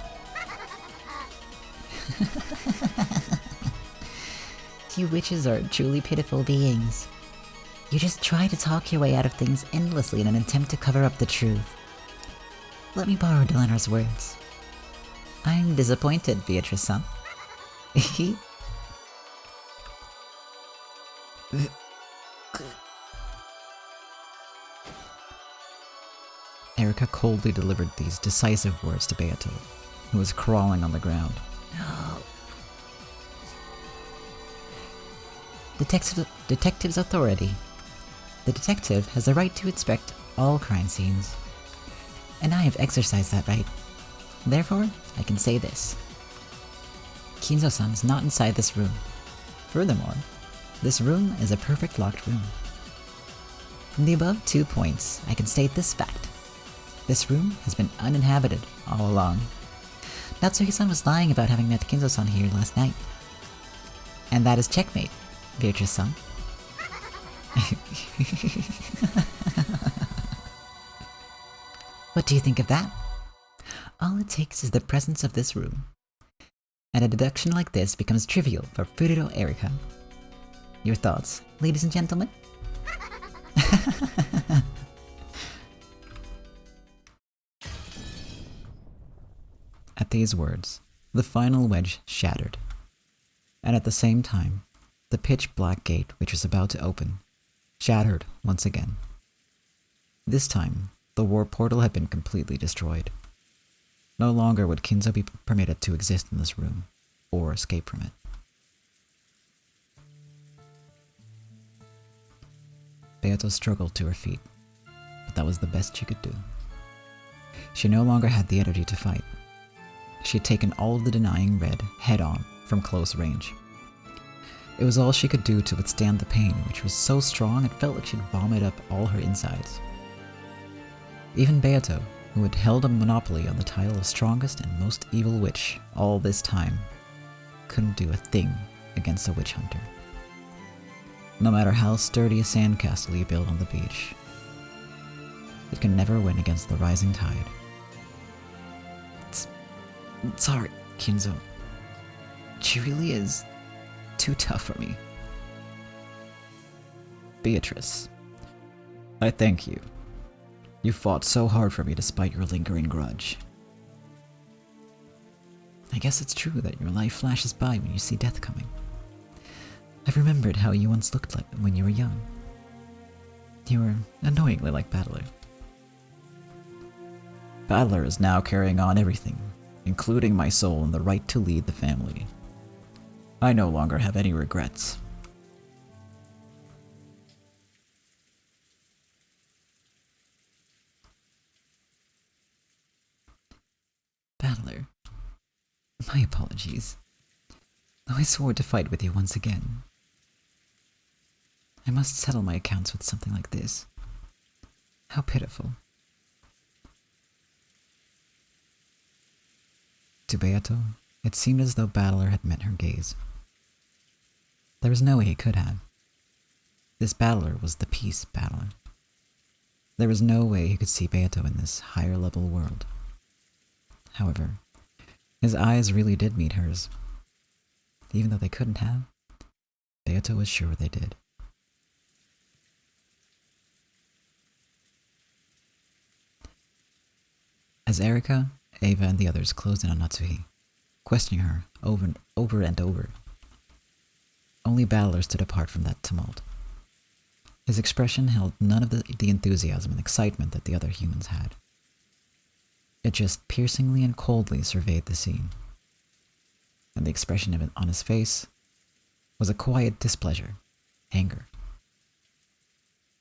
You witches are truly pitiful beings. You just try to talk your way out of things endlessly in an attempt to cover up the truth. Let me borrow Dlanor's words. I'm disappointed, Beatrice-san. Erika coldly delivered these decisive words to Beato, who was crawling on the ground. Detective's authority. The detective has the right to inspect all crime scenes. And I have exercised that right. Therefore, I can say this. Kinzo-san is not inside this room. Furthermore, this room is a perfect locked room. From the above 2 points, I can state this fact. This room has been uninhabited all along. Natsuki-san was lying about having met Kinzo-san here last night. And that is checkmate, Beatrice-san. What do you think of that? All it takes is the presence of this room. And a deduction like this becomes trivial for Furiro Erika. Your thoughts, ladies and gentlemen? At these words, the final wedge shattered. And at the same time, the pitch-black gate which was about to open shattered once again. This time, the warp portal had been completely destroyed. No longer would Kinzo be permitted to exist in this room, or escape from it. Beato struggled to her feet, but that was the best she could do. She no longer had the energy to fight. She had taken all of the denying red head-on from close range. It was all she could do to withstand the pain, which was so strong it felt like she'd vomit up all her insides. Even Beato, who had held a monopoly on the title of strongest and most evil witch all this time, couldn't do a thing against a witch hunter. No matter how sturdy a sandcastle you build on the beach, it can never win against the rising tide. Sorry, Kinzo. She really is too tough for me. Beatrice, I thank you. You fought so hard for me despite your lingering grudge. I guess it's true that your life flashes by when you see death coming. I've remembered how you once looked like when you were young. You were annoyingly like Battler. Battler is now carrying on everything, including my soul and the right to lead the family. I no longer have any regrets. Battler, my apologies. Though I swore to fight with you once again. I must settle my accounts with something like this. How pitiful. To Beato, it seemed as though Battler had met her gaze. There was no way he could have. This Battler was the peace Battler. There was no way he could see Beato in this higher level world. However, his eyes really did meet hers. Even though they couldn't have, Beato was sure they did. As Erika, Ava, and the others closed in on Natsuhi, questioning her over and over, only Battler stood apart from that tumult. His expression held none of the enthusiasm and excitement that the other humans had. It just piercingly and coldly surveyed the scene. And the expression of it on his face was a quiet displeasure, anger.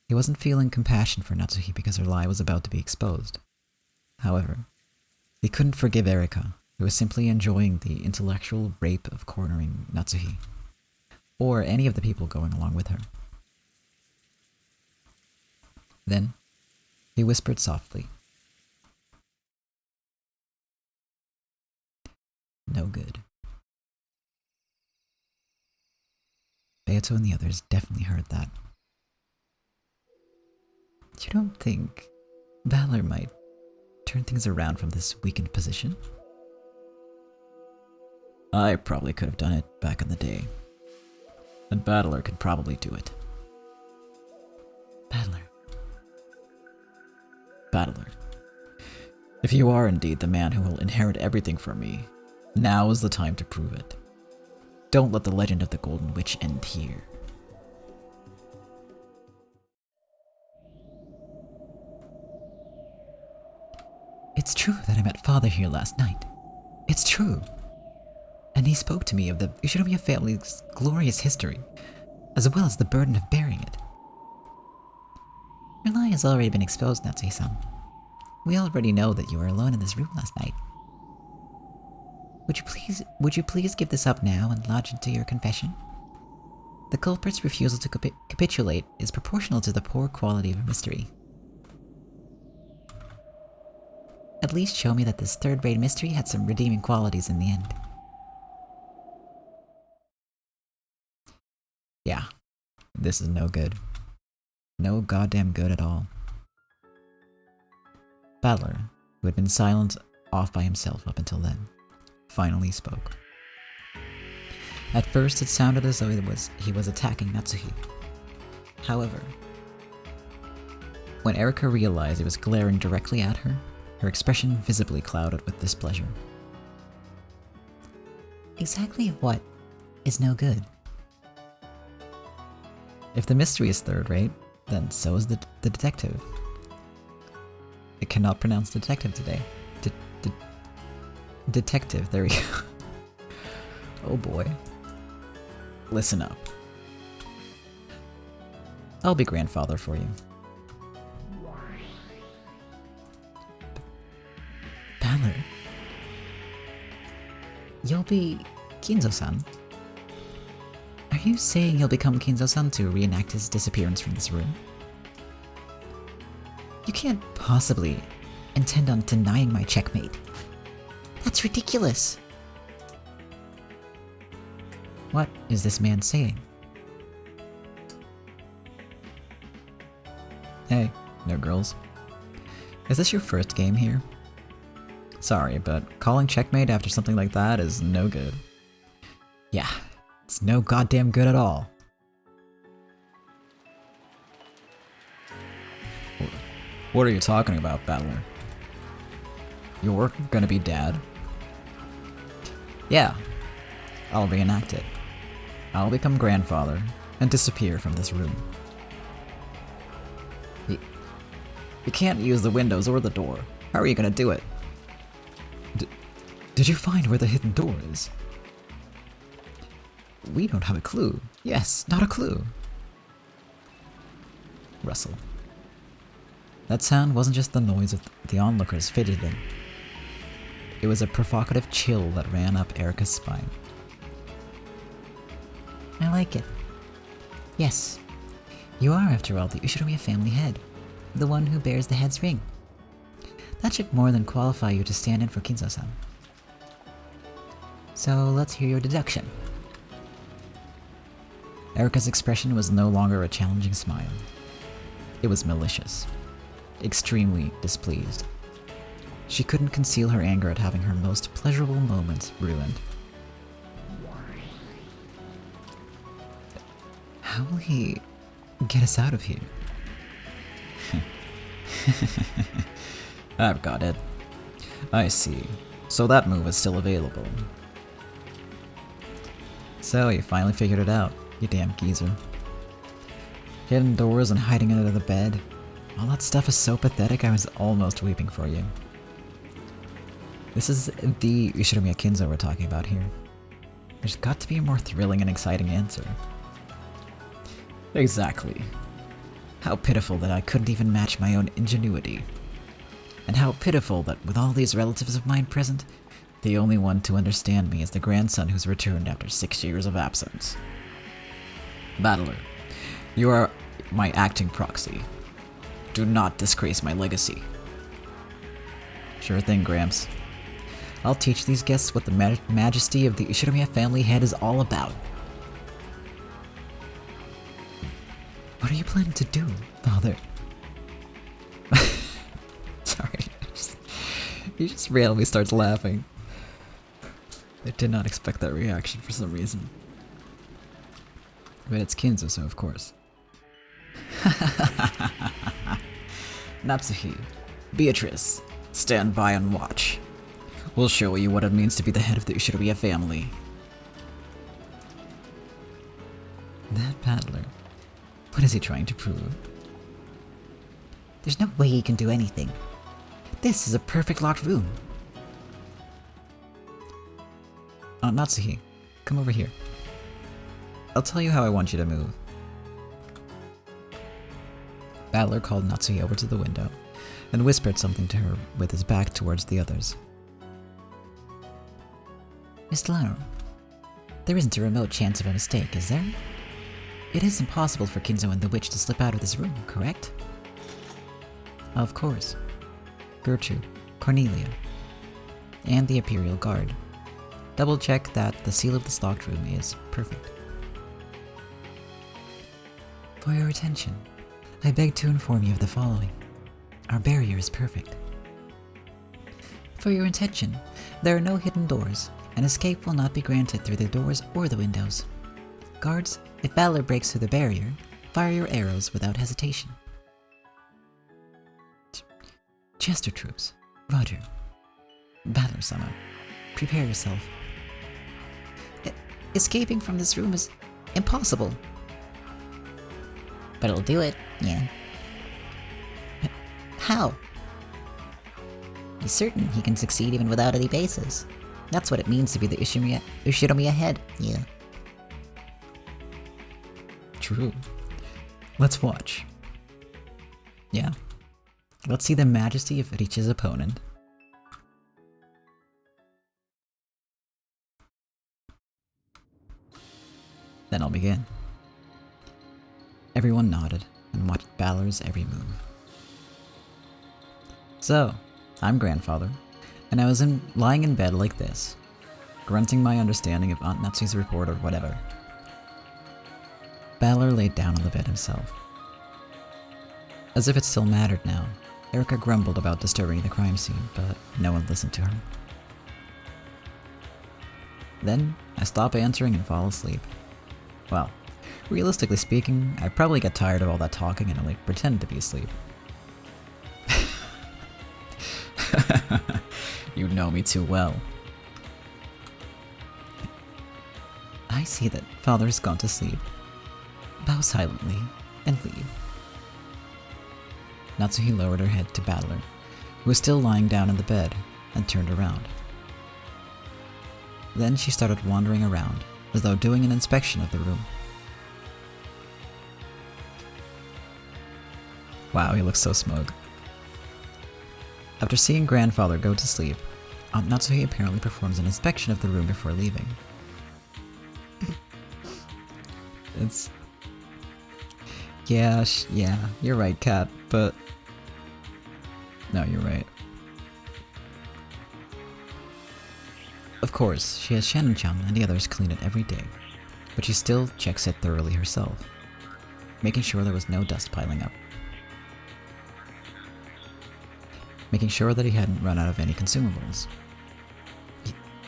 He wasn't feeling compassion for Natsuhi because her lie was about to be exposed. However, he couldn't forgive Erika, who was simply enjoying the intellectual rape of cornering Natsuhi, or any of the people going along with her. Then, he whispered softly, "No good." Beato and the others definitely heard that. You don't think Valor might turn things around from this weakened position? I probably could have done it back in the day. And Battler could probably do it. Battler. Battler. If you are indeed the man who will inherit everything from me, now is the time to prove it. Don't let the legend of the Golden Witch end here. It's true that I met Father here last night. It's true. And he spoke to me of the Ushinomiya family's glorious history, as well as the burden of bearing it. Your lie has already been exposed, Natsuhi-san. We already know that you were alone in this room last night. Would you please give this up now and lodge into your confession? The culprit's refusal to capitulate is proportional to the poor quality of her mystery. At least show me that this third-rate mystery had some redeeming qualities in the end. Yeah, this is no good. No goddamn good at all. Battler, who had been silent off by himself up until then, finally spoke. At first it sounded as though he was attacking Natsuhi. However, when Erika realized he was glaring directly at her, her expression visibly clouded with displeasure. Exactly what is no good? If the mystery is third-rate, then so is the detective. I cannot pronounce detective today. Detective, there we go. Oh boy. Listen up. I'll be grandfather for you. Battler. You'll be Kinzo-san. Are you saying you'll become Kinzo-san to reenact his disappearance from this room? You can't possibly intend on denying my checkmate. That's ridiculous. What is this man saying? Hey, no girls. Is this your first game here? Sorry, but calling checkmate after something like that is no good. Yeah, it's no goddamn good at all. What are you talking about, Battler? You're gonna be dad? Yeah, I'll reenact it. I'll become grandfather and disappear from this room. You can't use the windows or the door. How are you gonna do it? Did you find where the hidden door is? We don't have a clue. Yes, not a clue. Rustle. That sound wasn't just the noise of the onlookers fidgeting. It was a provocative chill that ran up Erika's spine. I like it. Yes, you are, after all, the Ushinomiya family head, the one who bears the head's ring. That should more than qualify you to stand in for Kinzo-san. So let's hear your deduction. Erika's expression was no longer a challenging smile. It was malicious, extremely displeased. She couldn't conceal her anger at having her most pleasurable moments ruined. How will he get us out of here? I've got it. I see. So that move is still available. So you finally figured it out, you damn geezer. Hidden doors and hiding under the bed. All that stuff is so pathetic I was almost weeping for you. This is the Ushiromiya Kinzo we're talking about here. There's got to be a more thrilling and exciting answer. Exactly. How pitiful that I couldn't even match my own ingenuity. And how pitiful that with all these relatives of mine present, the only one to understand me is the grandson who's returned after 6 years of absence. Battler, you are my acting proxy. Do not disgrace my legacy. Sure thing, Gramps. I'll teach these guests what the majesty of the Ushiromiya family head is all about. What are you planning to do, Father? Sorry, he just randomly starts laughing. I did not expect that reaction for some reason. But it's Kinzo, so of course. Natsuhi, Beatrice, stand by and watch. We'll show you what it means to be the head of the Ushiromiya family. That battler. What is he trying to prove? There's no way he can do anything. This is a perfect locked room. Natsuhi, come over here. I'll tell you how I want you to move. Battler called Natsuhi over to the window, and whispered something to her with his back towards the others. Miss Dlanor, there isn't a remote chance of a mistake, is there? It is impossible for Kinzo and the witch to slip out of this room, correct? Of course. Gertrude, Cornelia, and the Imperial Guard. Double check that the seal of this locked room is perfect. For your attention, I beg to inform you of the following. Our barrier is perfect. For your attention, there are no hidden doors, and escape will not be granted through the doors or the windows. Guards, if Battler breaks through the barrier, fire your arrows without hesitation. Chester troops, Roger. Battler-sama, prepare yourself. Escaping from this room is impossible. But it'll do it, yeah. How? He's certain he can succeed even without any bases. That's what it means to be the Ushiromiya head, yeah. True. Let's watch. Yeah. Let's see the majesty of Riche's opponent. Then I'll begin. Everyone nodded and watched Balor's every move. So, I'm grandfather, and I was lying in bed like this, grunting my understanding of Aunt Natsu's report or whatever. Balor laid down on the bed himself. As if it still mattered now, Erica grumbled about disturbing the crime scene, but no one listened to her. Then, I stop answering and fall asleep. Well, realistically speaking, I probably get tired of all that talking and I pretend to be asleep. You know me too well. I see that Father's gone to sleep. Bow silently and leave. Natsuhi lowered her head to Battler, who was still lying down in the bed, and turned around. Then she started wandering around, as though doing an inspection of the room. Wow, he looks so smug. After seeing Grandfather go to sleep, Aunt Natsuhi apparently performs an inspection of the room before leaving. Yeah, you're right, Kat, but... No, you're right. Of course, she has Shannon-chan and the others clean it every day, but she still checks it thoroughly herself, making sure there was no dust piling up. Making sure that he hadn't run out of any consumables.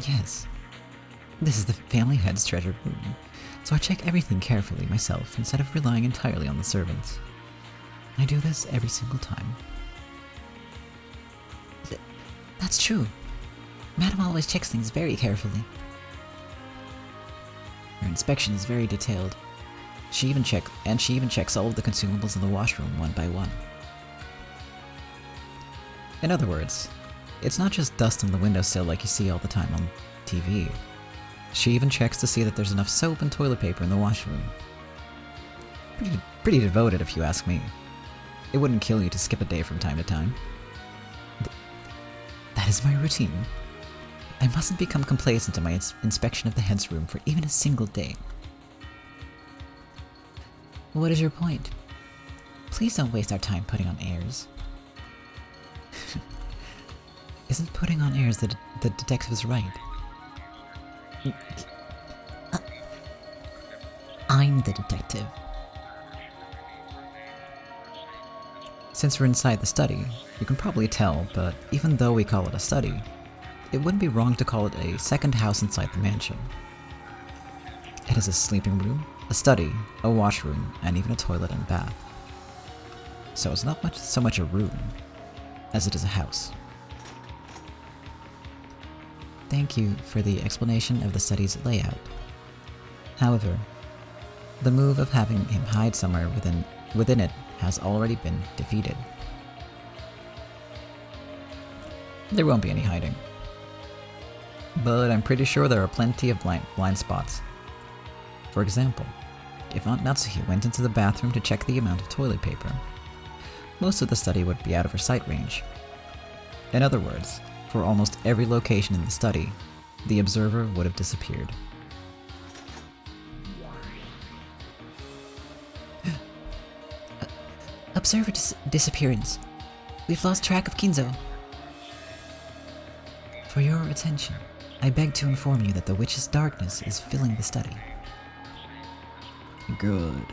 Yes. This is the family head's treasured room. So I check everything carefully myself instead of relying entirely on the servants. I do this every single time. That's true. Madam always checks things very carefully. Her inspection is very detailed. She even checks all of the consumables in the washroom one by one. In other words, it's not just dust on the windowsill like you see all the time on TV. She even checks to see that there's enough soap and toilet paper in the washroom. Pretty devoted if you ask me. It wouldn't kill you to skip a day from time to time. That is my routine. I mustn't become complacent in my inspection of the head's room for even a single day. What is your point? Please don't waste our time putting on airs. Isn't putting on airs the detective's right? I'm the detective. Since we're inside the study, you can probably tell, but even though we call it a study, it wouldn't be wrong to call it a second house inside the mansion. It has a sleeping room, a study, a washroom, and even a toilet and bath. So it's not so much a room as it is a house. Thank you for the explanation of the study's layout. However, the move of having him hide somewhere within it has already been defeated. There won't be any hiding. But I'm pretty sure there are plenty of blind spots. For example, if Aunt Natsuhi went into the bathroom to check the amount of toilet paper, most of the study would be out of her sight range. In other words, for almost every location in the study, the observer would have disappeared. Observer disappearance. We've lost track of Kinzo. For your attention, I beg to inform you that the witch's darkness is filling the study. Good.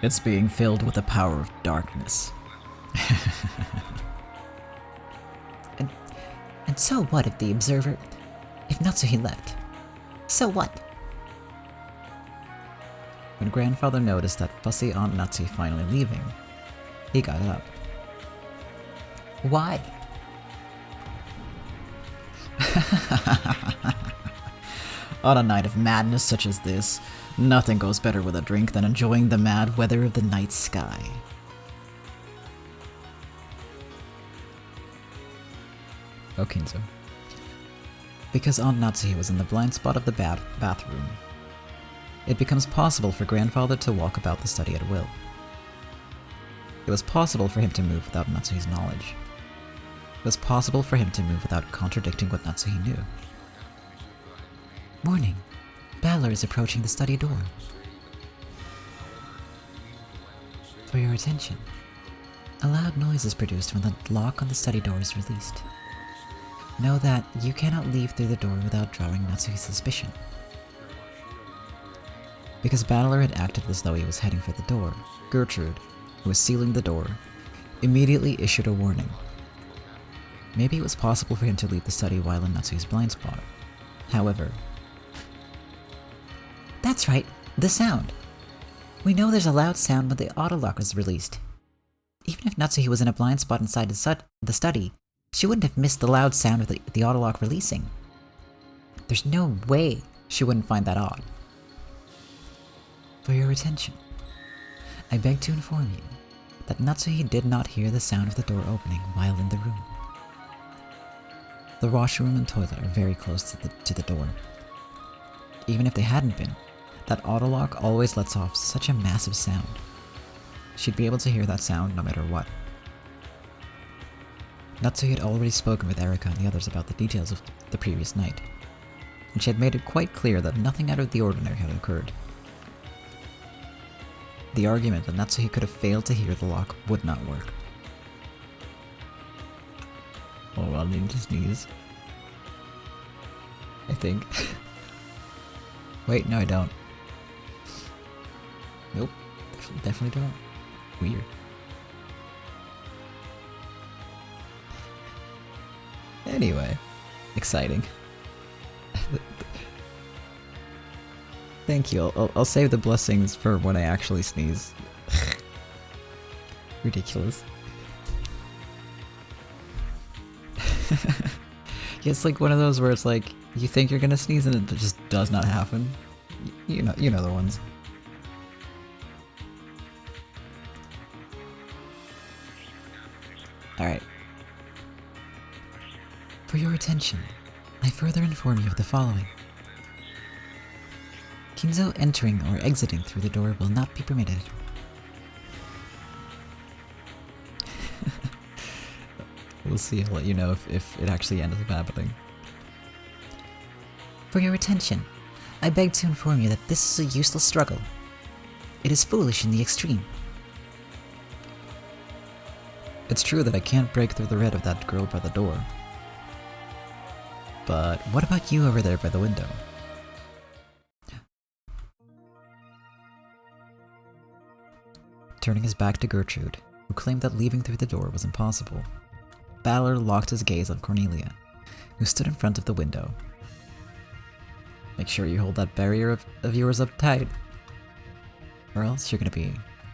It's being filled with the power of darkness. And so what if if Natsuhi left? So what? When Grandfather noticed that fussy Aunt Natsuhi finally leaving, he got up. Why? On a night of madness such as this, nothing goes better with a drink than enjoying the mad weather of the night sky. Oh, Kinzo. Because Aunt Natsuhi was in the blind spot of the bathroom, it becomes possible for Grandfather to walk about the study at will. It was possible for him to move without Natsuhi's knowledge. It was possible for him to move without contradicting what Natsuhi knew. Morning. Balor is approaching the study door. For your attention, a loud noise is produced when the lock on the study door is released. Know that you cannot leave through the door without drawing Natsuhi's suspicion. Because Balor had acted as though he was heading for the door, Gertrude, who was sealing the door, immediately issued a warning. Maybe it was possible for him to leave the study while in Natsuhi's blind spot. However, that's right, the sound. We know there's a loud sound when the autolock is released. Even if Natsuhi was in a blind spot inside the study, she wouldn't have missed the loud sound of the autolock releasing. There's no way she wouldn't find that odd. For your attention, I beg to inform you that Natsuhi did not hear the sound of the door opening while in the room. The washroom and toilet are very close to the door. Even if they hadn't been, that autolock always lets off such a massive sound. She'd be able to hear that sound no matter what. Natsuhi had already spoken with Erika and the others about the details of the previous night, and she had made it quite clear that nothing out of the ordinary had occurred. The argument that Natsuhi could have failed to hear the lock would not work. Oh, I'll need to sneeze. I think. Wait, no I don't. Nope, definitely don't. Weird. Anyway, exciting. Thank you. I'll save the blessings for when I actually sneeze. Ridiculous. Yeah, it's like one of those where it's like you think you're gonna sneeze and it just does not happen. You know the ones. All right. For your attention, I further inform you of the following. Kinzo entering or exiting through the door will not be permitted. We'll see, I'll let you know if it actually ends up happening. For your attention, I beg to inform you that this is a useless struggle. It is foolish in the extreme. It's true that I can't break through the red of that girl by the door. But what about you over there by the window? Turning his back to Gertrude, who claimed that leaving through the door was impossible, Balor locked his gaze on Cornelia, who stood in front of the window. Make sure you hold that barrier of yours up tight, or else you're gonna be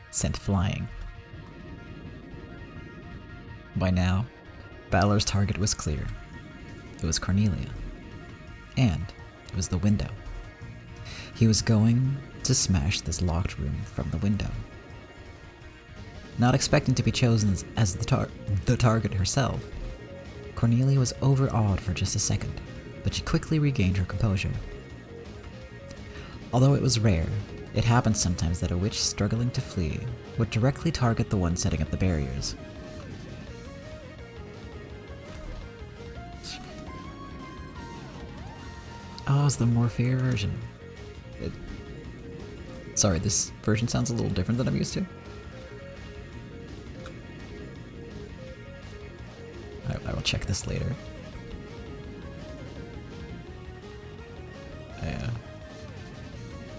sent flying. By now, Balor's target was clear. It was Cornelia. And it was the window. He was going to smash this locked room from the window. Not expecting to be chosen as the target herself, Cornelia was overawed for just a second, but she quickly regained her composure. Although it was rare, it happened sometimes that a witch struggling to flee would directly target the one setting up the barriers. Oh, it's the more fair version. Sorry, this version sounds a little different than I'm used to. I will check this later.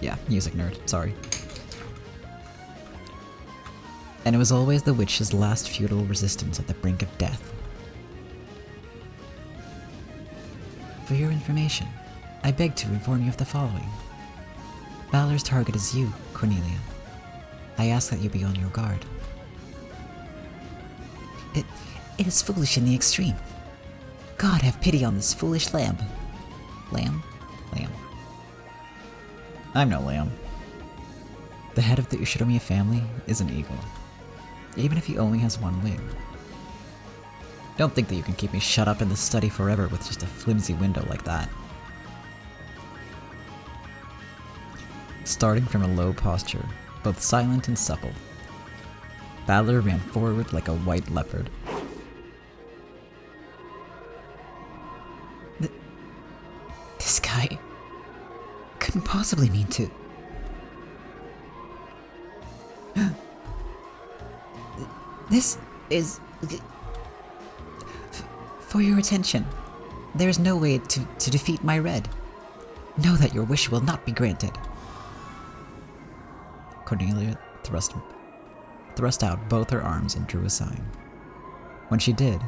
Yeah, music nerd, sorry. And it was always the witch's last futile resistance at the brink of death. For your information, I beg to inform you of the following. Balor's target is you, Cornelia. I ask that you be on your guard. It is foolish in the extreme. God have pity on this foolish lamb. Lamb? Lamb. I'm no lamb. The head of the Ushiromiya family is an eagle, even if he only has one wing. Don't think that you can keep me shut up in the study forever with just a flimsy window like that. Starting from a low posture, both silent and supple, Balor ran forward like a white leopard. This guy couldn't possibly mean to. This is... For your attention, there is no way to defeat my red. Know that your wish will not be granted. Cornelia thrust out both her arms and drew a sign. When she did,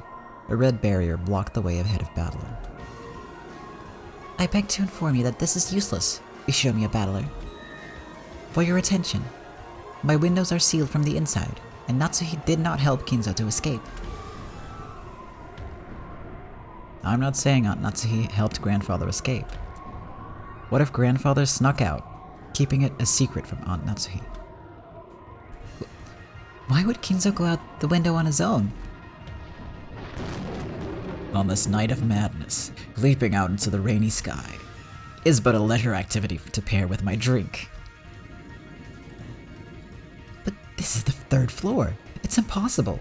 a red barrier blocked the way ahead of Balor. I beg to inform you that this is useless, Ushiromiya battler. For your attention, my windows are sealed from the inside, and Natsuhi did not help Kinzo to escape. I'm not saying Aunt Natsuhi helped Grandfather escape. What if Grandfather snuck out, keeping it a secret from Aunt Natsuhi? Why would Kinzo go out the window on his own? On this night of madness, leaping out into the rainy sky is but a leisure activity to pair with my drink. But this is the 3rd floor. It's impossible.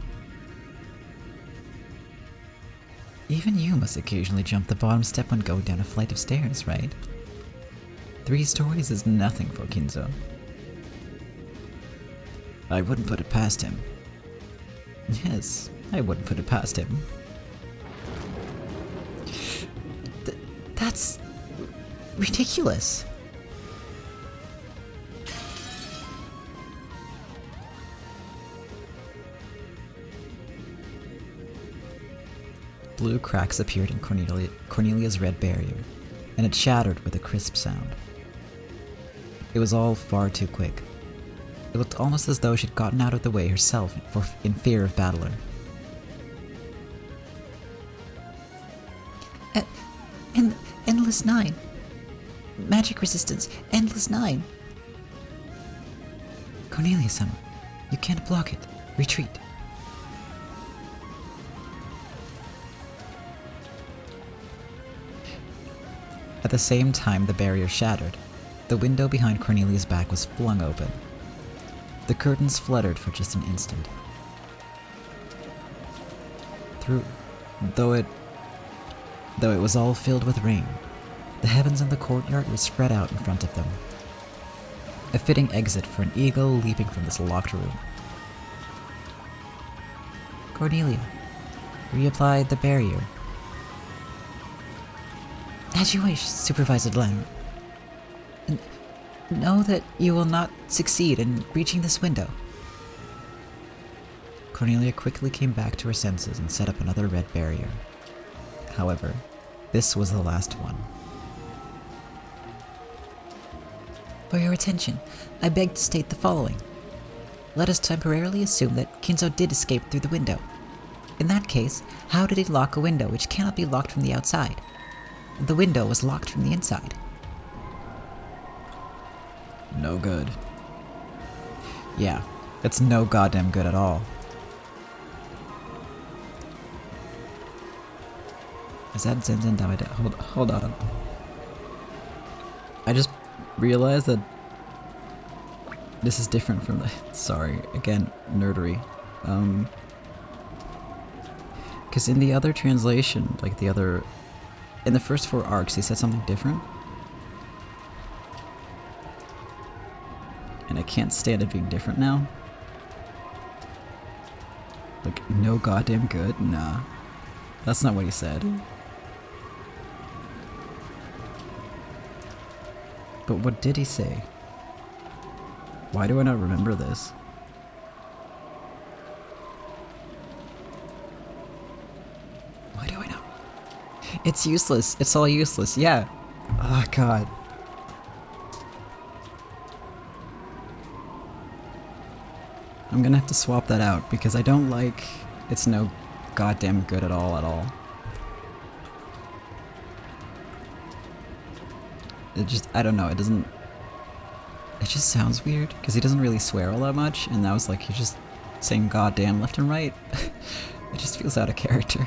Even you must occasionally jump the bottom step when going down a flight of stairs, right? 3 stories is nothing for Kinzo. I wouldn't put it past him. Yes, I wouldn't put it past him. That's ridiculous. Blue cracks appeared in Cornelia's red barrier, and it shattered with a crisp sound. It was all far too quick. It looked almost as though she'd gotten out of the way herself in fear of Battler. Endless 9. Magic resistance, Endless 9. Cornelia-sama, you can't block it. Retreat. At the same time, the barrier shattered. The window behind Cornelia's back was flung open. The curtains fluttered for just an instant. Though it was all filled with rain, the heavens and the courtyard were spread out in front of them. A fitting exit for an eagle leaping from this locked room. Cornelia, reapply the barrier. As you wish, Supervisor Dlanor. Know that you will not succeed in breaching this window. Cornelia quickly came back to her senses and set up another red barrier. However, this was the last one. For your attention, I beg to state the following. Let us temporarily assume that Kinzo did escape through the window. In that case, how did he lock a window which cannot be locked from the outside? The window was locked from the inside. No good. Yeah, it's no goddamn good at all. Is that Zenzen Damide? Hold on. I just realized that this is different from the... Sorry, again, nerdery. Because in the other translation, like the other... In the first 4 arcs, he said something different. And I can't stand it being different now. Like, no goddamn good? Nah. That's not what he said. But what did he say? Why do I not remember this? Why do I not? It's useless. It's all useless. Yeah. Oh, God. I'm gonna have to swap that out because I don't like... It's no goddamn good at all. It just... I don't know, it doesn't... It just sounds weird because he doesn't really swear all that much, and that was like he's just saying goddamn left and right. It just feels out of character.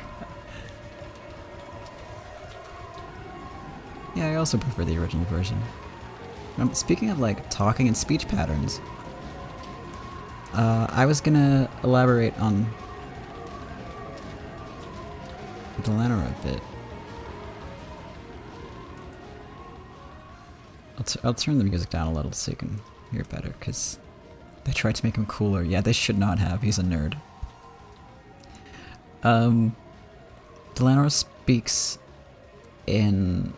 Yeah, I also prefer the original version. Speaking of like talking and speech patterns, I was gonna elaborate on Dlanor a bit. I'll turn the music down a little so you can hear better, because they tried to make him cooler. Yeah, they should not have. He's a nerd. Dlanor speaks in...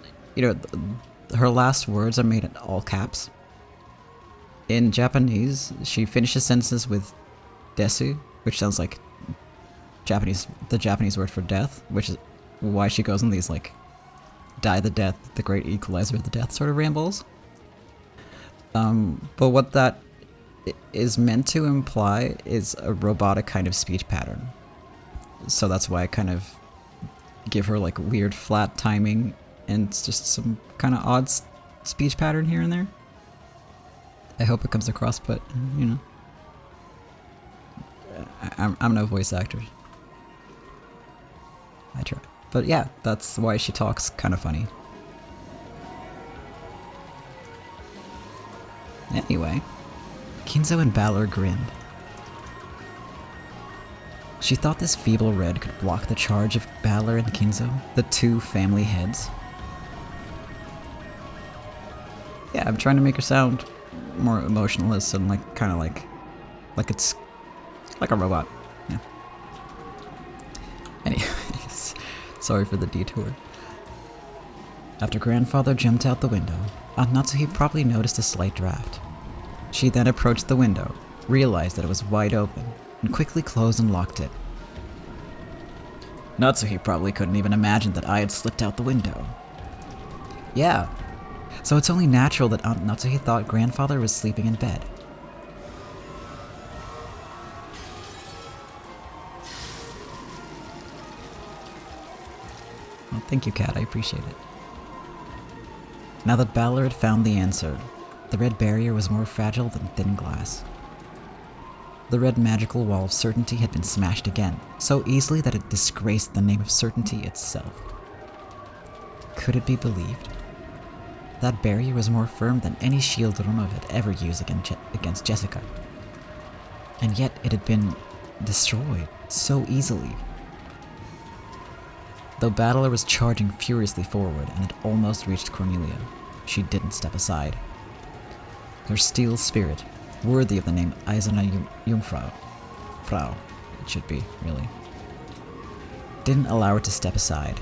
her last words are made in all caps. In Japanese, she finishes sentences with desu, which sounds like the Japanese word for death, which is why she goes on these, like, die the death, the great equalizer of the death sort of rambles. But what that is meant to imply is a robotic kind of speech pattern. So that's why I kind of give her, like, weird flat timing and it's just some kind of odd speech pattern here and there. I hope it comes across, but, I'm no voice actor. I try. But yeah, that's why she talks kind of funny. Anyway, Kinzo and Balor grinned. She thought this feeble red could block the charge of Balor and Kinzo, the two family heads. Yeah, I'm trying to make her sound more emotionless and like kind of like it's like a robot. Yeah. Anyways, sorry for the detour. After Grandfather jumped out the window, Natsuhi probably noticed a slight draft. She then approached the window, realized that it was wide open, and quickly closed and locked it. Natsuhi probably couldn't even imagine that I had slipped out the window. Yeah, So it's only natural that Aunt Natsuhi thought grandfather was sleeping in bed. Well, thank you, Cat. I appreciate it. Now that Balor had found the answer, the red barrier was more fragile than thin glass. The red magical wall of certainty had been smashed again, so easily that it disgraced the name of certainty itself. Could it be believed? That barrier was more firm than any shield Ronald had ever used against Jessica. And yet it had been destroyed so easily. Though Battler was charging furiously forward and had almost reached Cornelia, she didn't step aside. Her steel spirit, worthy of the name Eiserne Jungfrau, Frau, it should be, really, didn't allow her to step aside.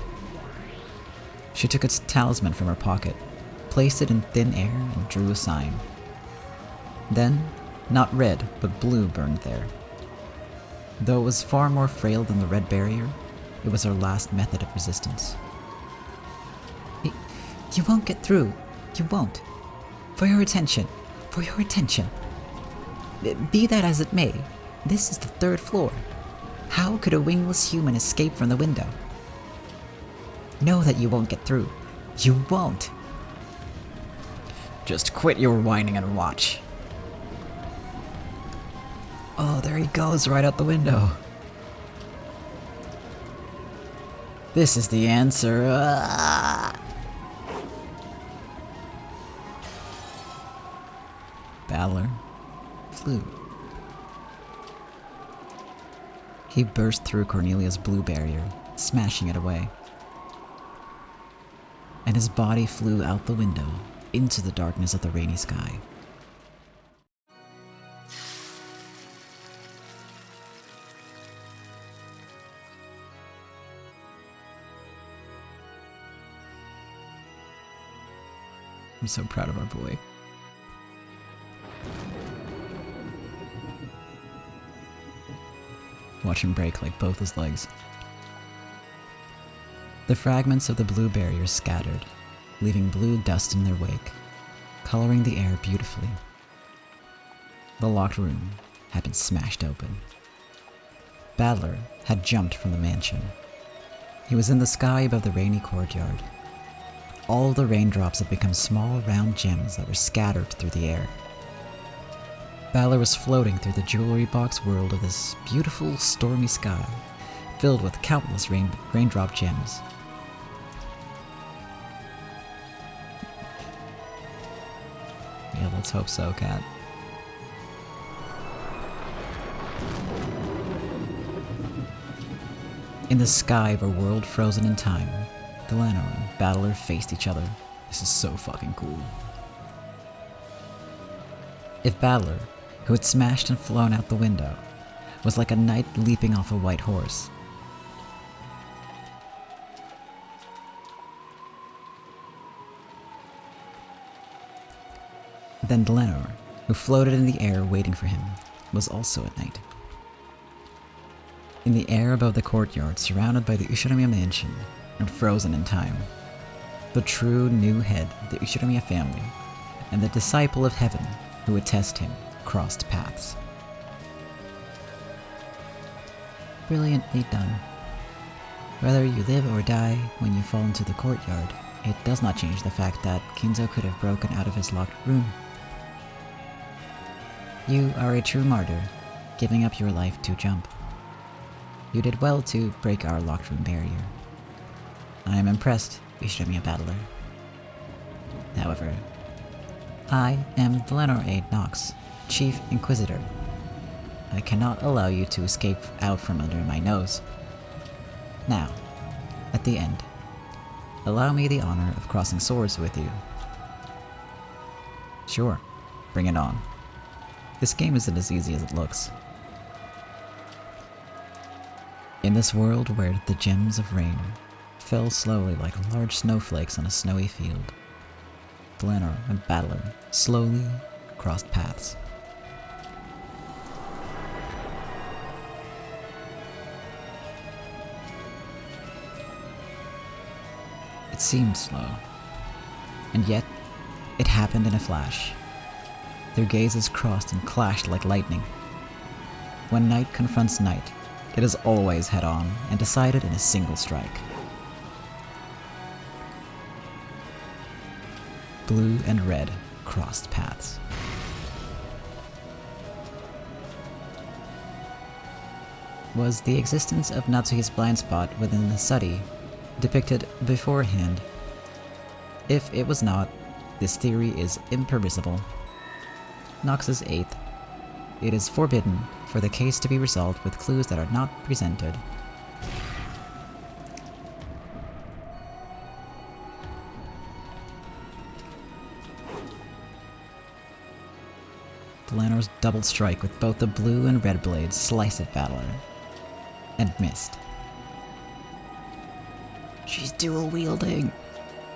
She took its talisman from her pocket, placed it in thin air, and drew a sign. Then, not red, but blue burned there. Though it was far more frail than the red barrier, it was her last method of resistance. You won't get through. You won't. For your attention. For your attention. Be that as it may, this is the 3rd floor. How could a wingless human escape from the window? Know that you won't get through. You won't. Just quit your whining and watch. Oh, there he goes, right out the window. This is the answer. Balor flew. He burst through Cornelia's blue barrier, smashing it away. And his body flew out the window into the darkness of the rainy sky. I'm so proud of our boy. Watch him break like both his legs. The fragments of the blue barrier scattered, leaving blue dust in their wake, coloring the air beautifully. The locked room had been smashed open. Battler had jumped from the mansion. He was in the sky above the rainy courtyard. All the raindrops had become small round gems that were scattered through the air. Battler was floating through the jewelry box world of this beautiful, stormy sky, filled with countless raindrop gems. Yeah, let's hope so, Cat. In the sky of a world frozen in time, Dlanor and Battler faced each other. This is so fucking cool. If Battler, who had smashed and flown out the window, was like a knight leaping off a white horse, then Dlanor, who floated in the air waiting for him, was also a knight. In the air above the courtyard, surrounded by the Ushinomiya mansion and frozen in time, the true new head of the Ushinomiya family and the disciple of heaven who would test him crossed paths. Brilliantly done. Whether you live or die when you fall into the courtyard, it does not change the fact that Kinzo could have broken out of his locked room. You are a true martyr, giving up your life to jump. You did well to break our locked room barrier. I am impressed, Ushinomiya Battler. However, I am Dlanor A. Knox, Chief Inquisitor. I cannot allow you to escape out from under my nose. Now, at the end, allow me the honor of crossing swords with you. Sure, bring it on. This game isn't as easy as it looks. In this world where the gems of rain fell slowly like large snowflakes on a snowy field, Dlanor and Battler slowly crossed paths. It seemed slow, and yet It happened in a flash. Their gazes crossed and clashed like lightning. When night confronts night, it is always head-on and decided in a single strike. Blue and red crossed paths. Was the existence of Natsuki's blind spot within the study depicted beforehand? If it was not, this theory is impermissible. Knox's 8th. It is forbidden for the case to be resolved with clues that are not presented. Dlanor's double strike with both the blue and red blades sliced at Battler. And missed. She's dual wielding.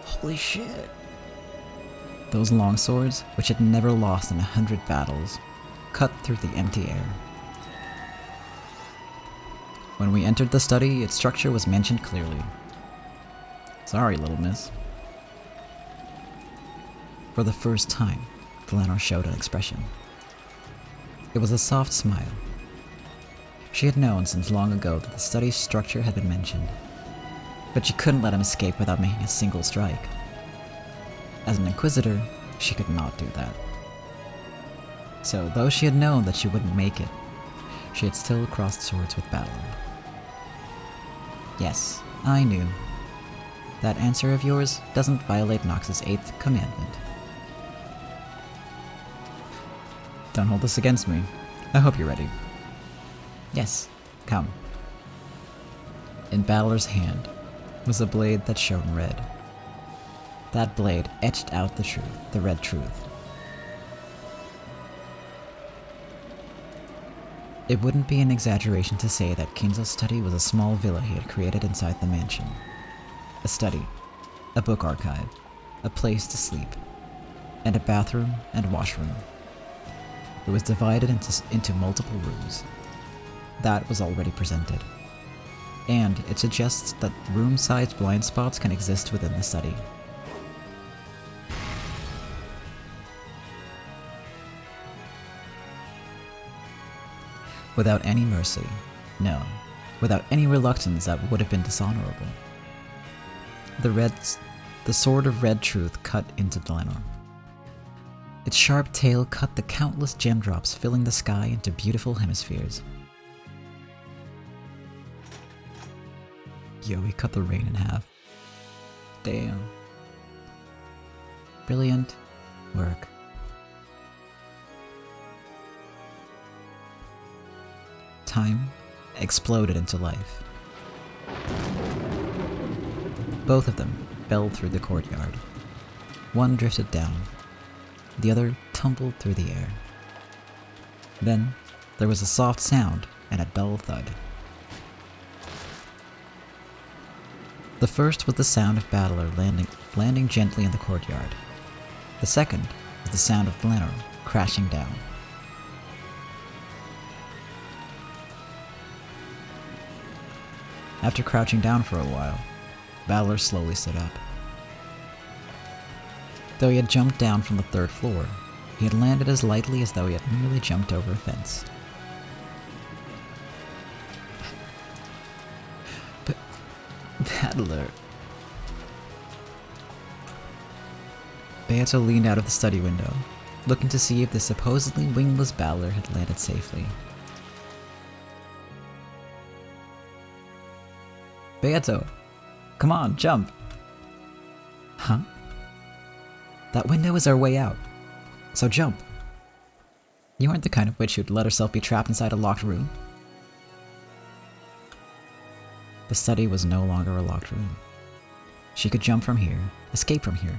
Holy shit. Those long swords, which had never lost in 100 battles, cut through the empty air. When we entered the study, its structure was mentioned clearly. Sorry, little miss. For the first time, Dlanor showed an expression. It was a soft smile. She had known since long ago that the study's structure had been mentioned, but she couldn't let him escape without making a single strike. As an Inquisitor, she could not do that. So, though she had known that she wouldn't make it, she had still crossed swords with Battler. Yes, I knew. That answer of yours doesn't violate Knox's 8th commandment. Don't hold this against me. I hope you're ready. Yes, come. In Battler's hand was a blade that shone red. That blade etched out the truth, the red truth. It wouldn't be an exaggeration to say that Kinzo's study was a small villa he had created inside the mansion. A study, a book archive, a place to sleep, and a bathroom and washroom. It was divided into multiple rooms. That was already presented. And it suggests that room-sized blind spots can exist within the study. Without any mercy, no, without any reluctance that would have been dishonorable. The sword of red truth cut into Dlanor. Its sharp tail cut the countless gem drops filling the sky into beautiful hemispheres. Yo, he cut the rain in half. Damn. Brilliant work. Time exploded into life. Both of them fell through the courtyard. One drifted down. The other tumbled through the air. Then, there was a soft sound and a dull thud. The first was the sound of Battler landing gently in the courtyard. The second was the sound of Dlanor crashing down. After crouching down for a while, Battler slowly stood up. Though he had jumped down from the 3rd floor, he had landed as lightly as though he had merely jumped over a fence. But Battler... Beato leaned out of the study window, looking to see if the supposedly wingless Battler had landed safely. Beato! Come on, jump! Huh? That window is our way out. So jump. You aren't the kind of witch who'd let herself be trapped inside a locked room. The study was no longer a locked room. She could jump from here, escape from here.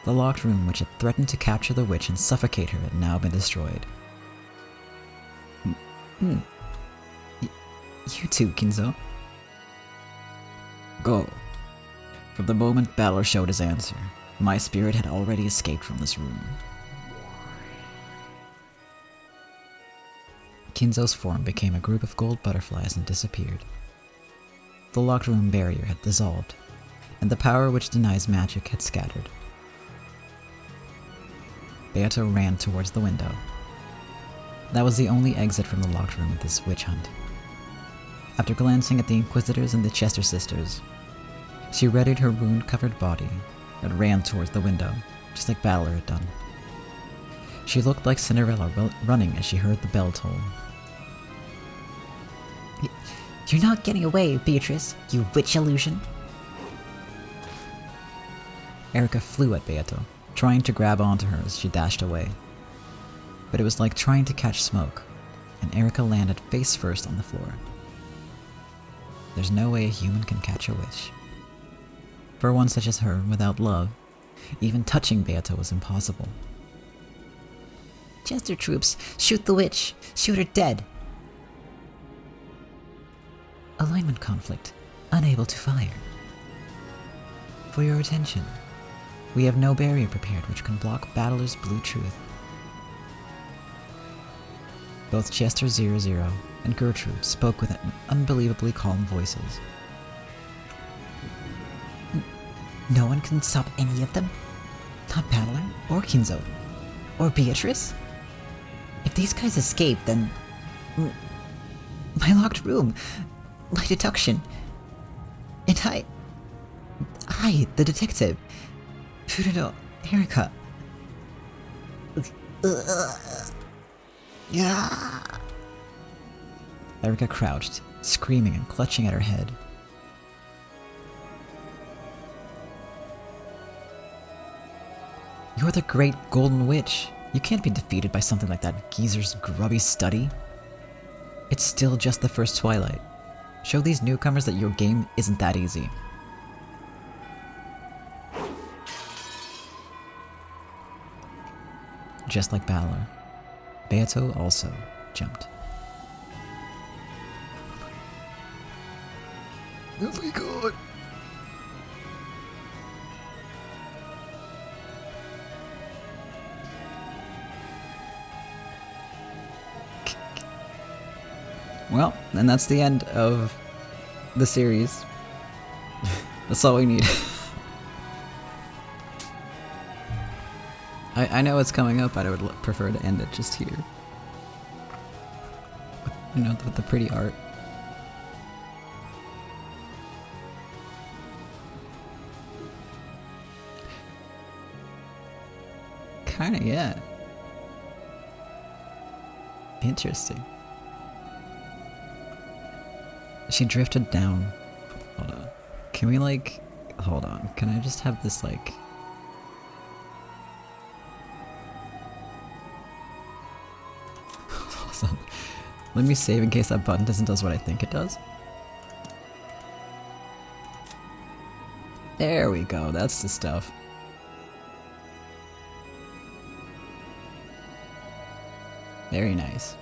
The locked room which had threatened to capture the witch and suffocate her had now been destroyed. You too, Kinzo. Go. From the moment Battler showed his answer, my spirit had already escaped from this room. Kinzo's form became a group of gold butterflies and disappeared. The locked room barrier had dissolved, and the power which denies magic had scattered. Beato ran towards the window. That was the only exit from the locked room of this witch hunt. After glancing at the Inquisitors and the Chester sisters, she readied her wound-covered body and ran towards the window, just like Battler had done. She looked like Cinderella running as she heard the bell toll. You're not getting away, Beatrice, you witch illusion. Erica flew at Beato, trying to grab onto her as she dashed away. But it was like trying to catch smoke, and Erica landed face first on the floor. There's no way a human can catch a witch. For one such as her, without love, even touching Beato was impossible. Chester troops, shoot the witch, shoot her dead. Alignment conflict, unable to fire. For your attention, we have no barrier prepared which can block Battler's blue truth. Both Chester 00 and Gertrude spoke with unbelievably calm voices. No one can stop any of them? Not Battler, or Kinzo, or Beatrice? If these guys escape, then... my locked room, my deduction, and I, the detective, Furuno, Erica. Yeah. Erica crouched, screaming and clutching at her head. You're the great Golden Witch. You can't be defeated by something like that geezer's grubby study. It's still just the first Twilight. Show these newcomers that your game isn't that easy. Just like Battler, Beato also jumped. Oh my god! Well, and that's the end of the series. That's all we need. I know it's coming up, but I would prefer to end it just here. You know, with the pretty art. Kinda, yeah. Interesting. She drifted down. Hold on. Can we like... Hold on. Can I just have this like... Hold on. Let me save in case that button doesn't do what I think it does. There we go. That's the stuff. Very nice.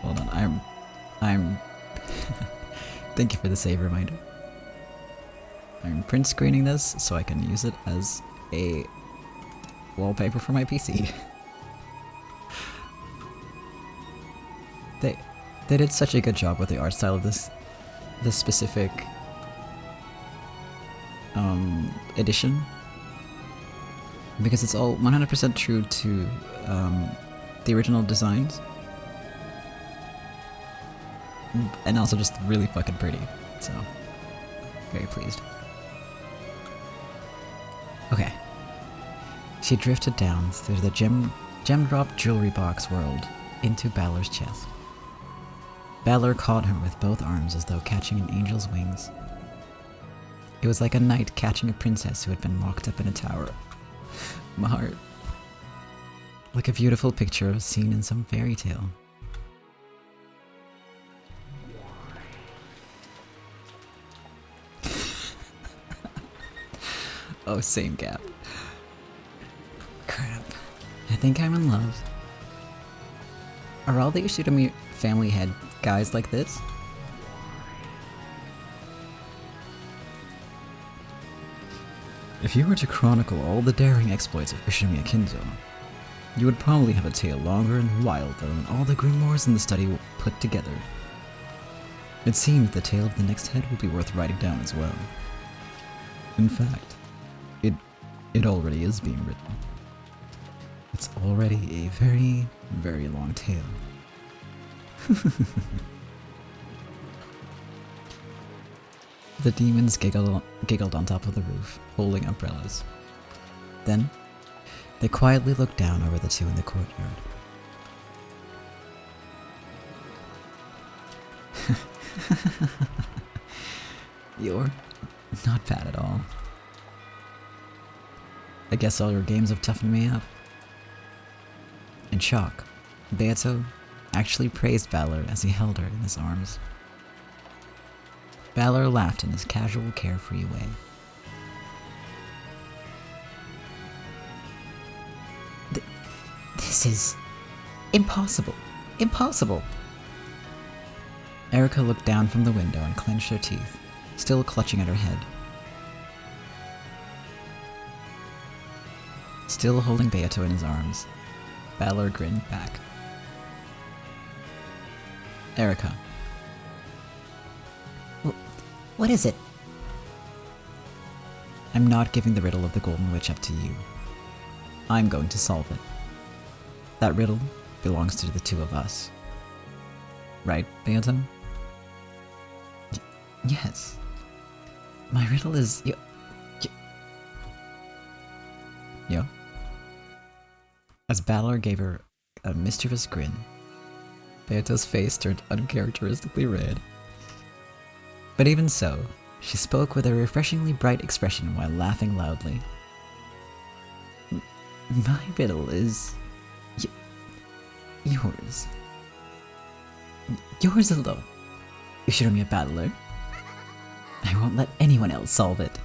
Hold on, I'm thank you for the save reminder. I'm print screening this so I can use it as a wallpaper for my PC. They did such a good job with the art style of this specific edition, because it's all 100% true to the original designs. And also just really fucking pretty, so very pleased. Okay. She drifted down through the gem drop jewelry box world into Balor's chest. Balor caught her with both arms as though catching an angel's wings. It was like a knight catching a princess who had been locked up in a tower. My heart. Like a beautiful picture of a scene in some fairy tale. Oh, same gap. Crap. I think I'm in love. Are all the Ishidami family head guys like this? If you were to chronicle all the daring exploits of Ishimiya Kinzo, you would probably have a tale longer and wilder than all the grimoires in the study put together. It seems the tale of the next head will be worth writing down as well. In fact, it It already is being written. It's already a very, very long tale. The demons giggled on top of the roof, holding umbrellas. Then, they quietly looked down over the two in the courtyard. You're not bad at all. I guess all your games have toughened me up. In shock, Beato actually praised Valor as he held her in his arms. Valor laughed in his casual, carefree way. This is impossible. Impossible. Erica looked down from the window and clenched her teeth, still clutching at her head. Still holding Beato in his arms, Valor grinned back. Erica. What is it? I'm not giving the riddle of the Golden Witch up to you. I'm going to solve it. That riddle belongs to the two of us. Right, Beato? Yes. My riddle is... Yo? As Valor gave her a mischievous grin, Beato's face turned uncharacteristically red. But even so, she spoke with a refreshingly bright expression while laughing loudly. My riddle is... yours. Yours alone. You should me a battler. I won't let anyone else solve it.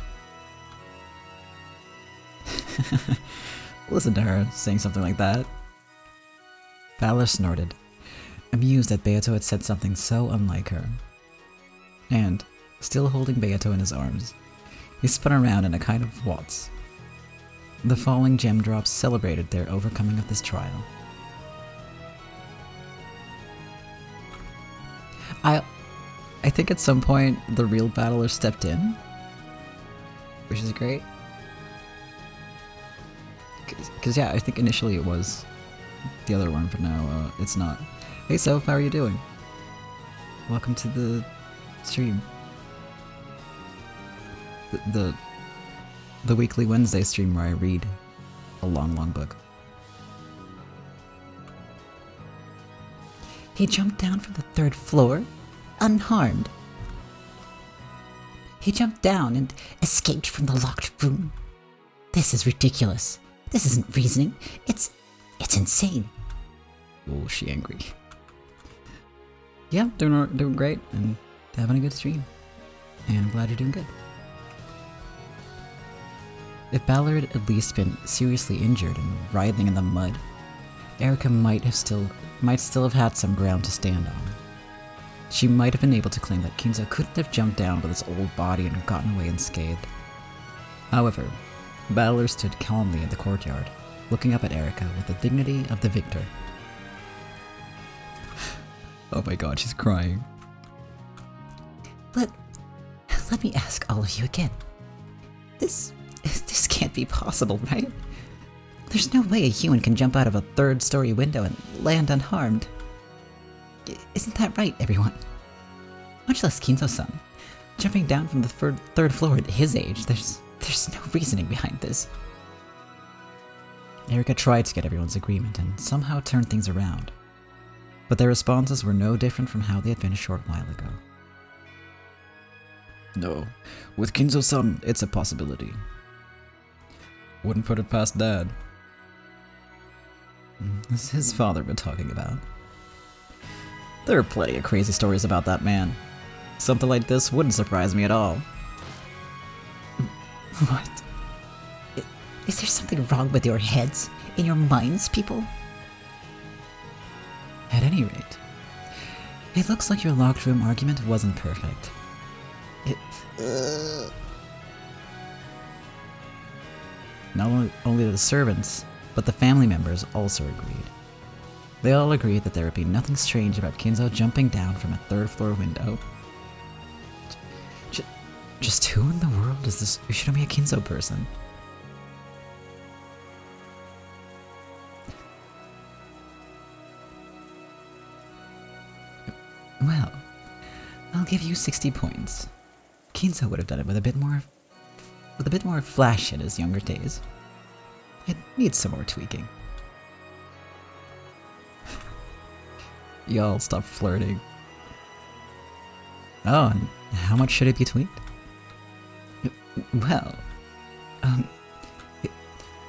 Listen to her saying something like that. Valor snorted, amused that Beato had said something so unlike her. And, still holding Beato in his arms, he spun around in a kind of waltz. The falling gem drops celebrated their overcoming of this trial. I think at some point the real battler stepped in, which is great. Because yeah, I think initially it was the other one, but now it's not. Hey Soph, how are you doing? Welcome to the stream. The weekly Wednesday stream where I read a long book. He jumped down from the 3rd floor, unharmed. He jumped down and escaped from the locked room. This is ridiculous. This isn't reasoning. It's insane. Oh, is she angry? Yeah, doing great and having a good stream. And I'm glad you're doing good. If Ballard had at least been seriously injured and writhing in the mud, Erica might still have had some ground to stand on. She might have been able to claim that Kinzo couldn't have jumped down with his old body and gotten away unscathed. However, Ballard stood calmly in the courtyard, looking up at Erica with the dignity of the victor. Oh my god, she's crying. Let me ask all of you again. This can't be possible, right? There's no way a human can jump out of a 3rd-story window and land unharmed. Isn't that right, everyone? Much less Kinzo-san. Jumping down from the 3rd floor at his age, there's no reasoning behind this. Erica tried to get everyone's agreement and somehow turned things around. But their responses were no different from how they had been a short while ago. No, with Kinzo-san, it's a possibility. Wouldn't put it past Dad. This is his father we're talking about. There are plenty of crazy stories about that man. Something like this wouldn't surprise me at all. What? Is there something wrong with your heads? In your minds, people? At any rate, it looks like your locked room argument wasn't perfect. Not only the servants, but the family members also agreed. They all agreed that there would be nothing strange about Kinzo jumping down from a 3rd-floor window. Just who in the world is this Ushinomiya Kinzo person? give you 60 points. Kinzo would have done it with a bit more flash in his younger days. It needs some more tweaking. Y'all stop flirting. Oh, and how much should it be tweaked? Well,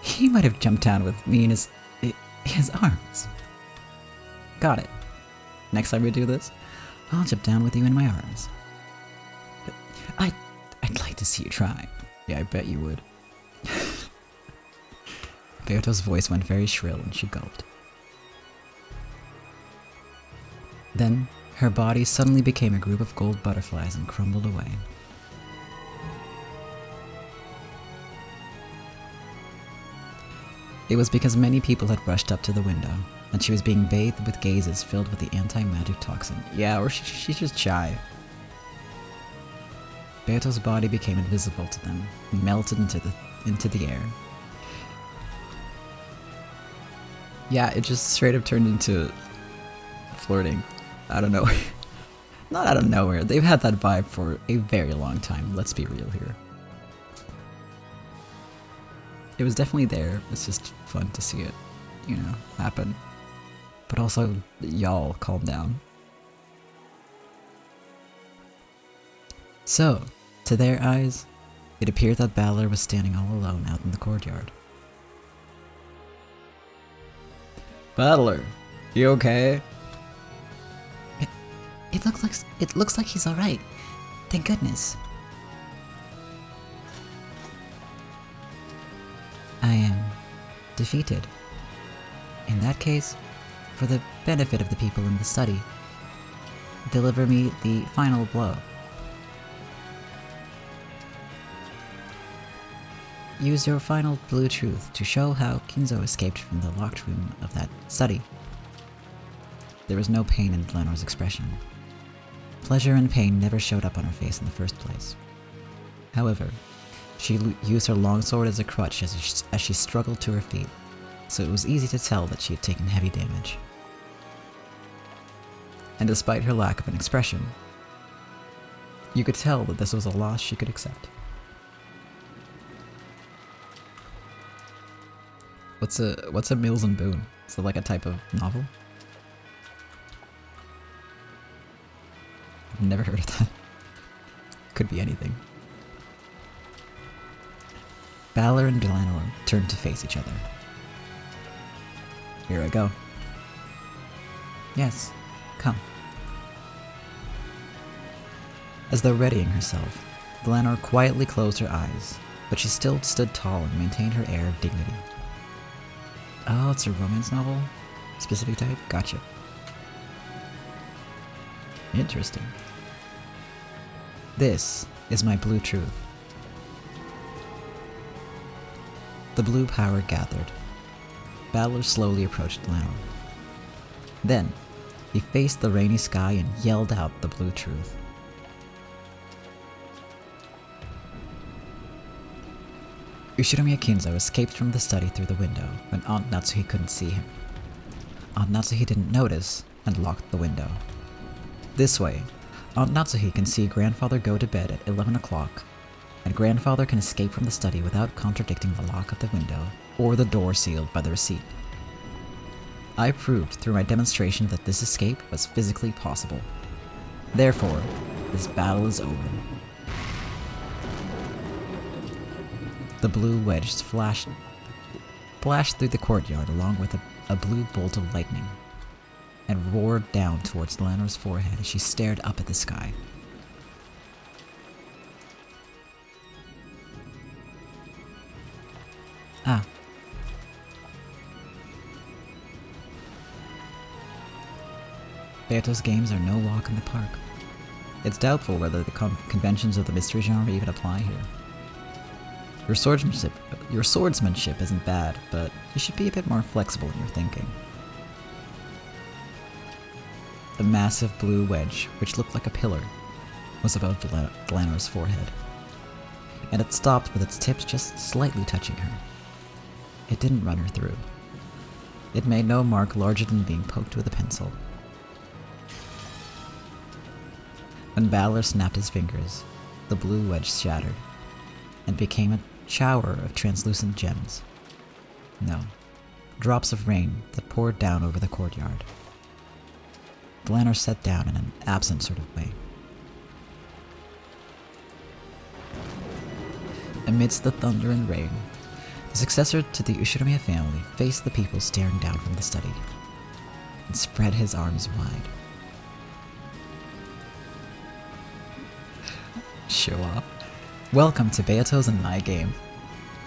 he might have jumped down with me in his arms. Got it. Next time we do this, I'll jump down with you in my arms. I'd like to see you try. Yeah, I bet you would. Beoto's voice went very shrill and she gulped. Then, her body suddenly became a group of gold butterflies and crumbled away. It was because many people had rushed up to the window, and she was being bathed with gazes filled with the anti-magic toxin. Yeah, or she's just shy. Beoto's body became invisible to them, and melted into the air. Yeah, it just straight up turned into flirting. Out of nowhere. Not out of nowhere. They've had that vibe for a very long time. Let's be real here. It was definitely there. It's just fun to see it, happen. But also, y'all, calm down. So, to their eyes, it appeared that Balor was standing all alone out in the courtyard. Balor, you okay? It looks like he's alright. Thank goodness. I am defeated. In that case, for the benefit of the people in the study, deliver me the final blow. Use your final blue truth to show how Kinzo escaped from the locked room of that study. There was no pain in Dlanor's expression. Pleasure and pain never showed up on her face in the first place. However, she used her longsword as a crutch as she struggled to her feet, so it was easy to tell that she had taken heavy damage. And despite her lack of an expression, you could tell that this was a loss she could accept. What's a Mills and Boon? Is it like a type of novel? I've never heard of that. Could be anything. Balor and Dlanor turned to face each other. Here I go. Yes, come. As though readying herself, Dlanor quietly closed her eyes, but she still stood tall and maintained her air of dignity. Oh, it's a romance novel? Specific type? Gotcha. Interesting. This is my blue truth. The blue power gathered. Balor slowly approached Dlanor. Then, he faced the rainy sky and yelled out the blue truth. Ushinomiya Kinzo escaped from the study through the window when Aunt Natsuhi couldn't see him. Aunt Natsuhi didn't notice and locked the window. This way, Aunt Natsuhi can see Grandfather go to bed at 11 o'clock, and Grandfather can escape from the study without contradicting the lock of the window or the door sealed by the receipt. I proved through my demonstration that this escape was physically possible. Therefore, this battle is over. The blue wedge flashed through the courtyard along with a blue bolt of lightning, and roared down towards Dlanor's forehead as she stared up at the sky. Ah. Beato's games are no walk in the park. It's doubtful whether the conventions of the mystery genre even apply here. Your swordsmanship isn't bad, but you should be a bit more flexible in your thinking. The massive blue wedge, which looked like a pillar, was above Dlanor's forehead, and it stopped with its tips just slightly touching her. It didn't run her through. It made no mark larger than being poked with a pencil. When Balor snapped his fingers, the blue wedge shattered and became a shower of translucent gems. No, drops of rain that poured down over the courtyard. Dlanor sat down in an absent sort of way. Amidst the thunder and rain, the successor to the Ushinomiya family faced the people staring down from the study and spread his arms wide. Show off. Welcome to Beato's and my game.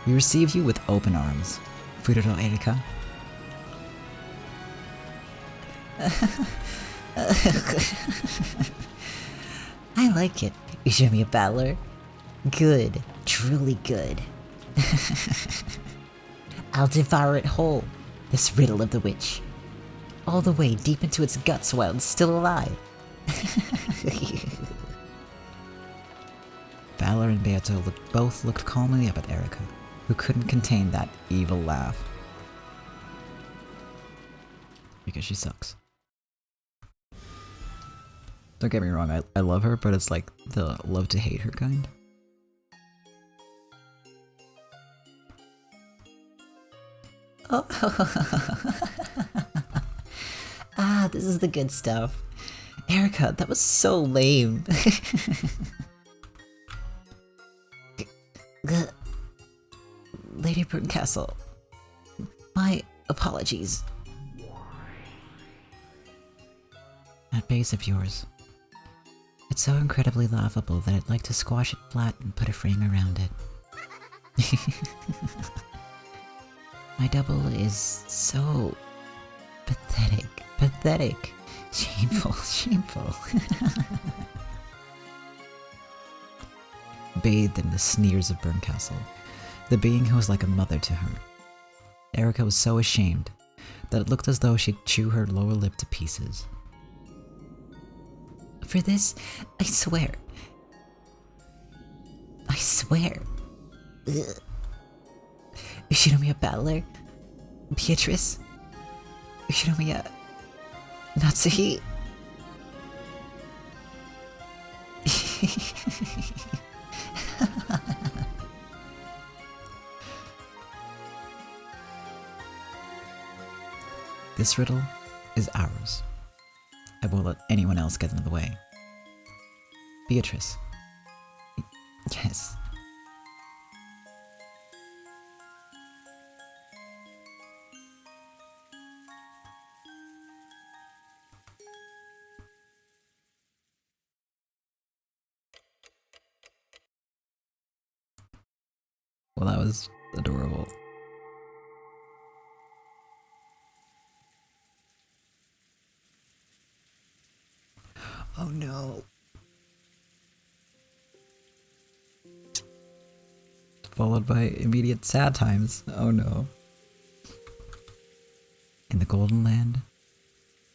We receive you with open arms. Fururo Erika. I like it, Ushinomiya Balor. Good. Truly good. I'll devour it whole, this riddle of the witch. All the way deep into its guts while it's still alive. Balor and Beato both looked calmly up at Erika, who couldn't contain that evil laugh. Because she sucks. Don't get me wrong, I love her, but it's like the love to hate her kind. Oh. Ah, this is the good stuff. Erika, that was so lame. Lady Burnecastle, my apologies. That face of yours. It's so incredibly laughable that I'd like to squash it flat and put a frame around it. My double is so pathetic. Pathetic. Shameful, shameful. Bathed in the sneers of Burnecastle, the being who was like a mother to her, Erika was so ashamed that it looked as though she'd chew her lower lip to pieces. For this, I swear. I swear. Ugh. Ushinomiya Balor, Beatrice, Ushinomiya Natsuhi. This riddle is ours. I won't let anyone else get in the way. Beatrice. Yes. Well, that was adorable. Oh no. Followed by immediate sad times. Oh no. In the Golden Land,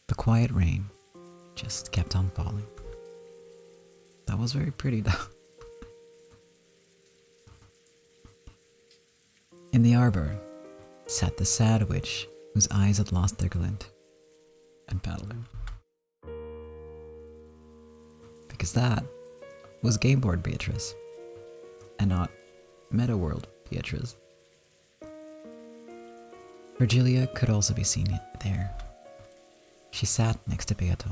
the quiet rain just kept on falling. That was very pretty though. In the arbor sat the sad witch whose eyes had lost their glint, and Paddler. Because that was Game Board Beatrice, and not Meta World Beatrice. Virgilia could also be seen there. She sat next to Beato,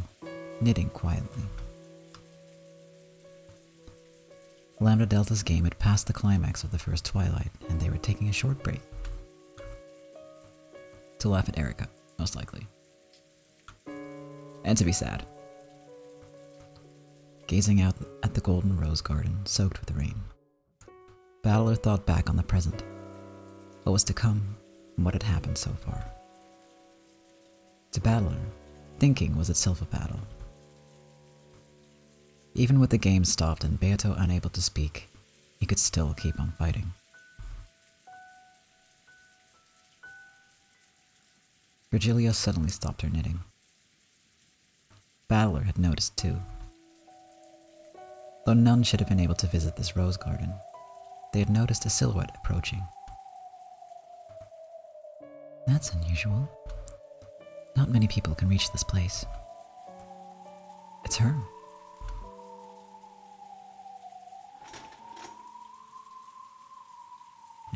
knitting quietly. Lambda Delta's game had passed the climax of the first twilight, and they were taking a short break. To laugh at Erika, most likely. And to be sad. Gazing out at the golden rose garden soaked with rain, Battler thought back on the present, what was to come, and what had happened so far. To Battler, thinking was itself a battle. Even with the game stopped and Beato unable to speak, he could still keep on fighting. Virgilia suddenly stopped her knitting. Battler had noticed too. Though none should have been able to visit this rose garden, they had noticed a silhouette approaching. That's unusual. Not many people can reach this place. It's her.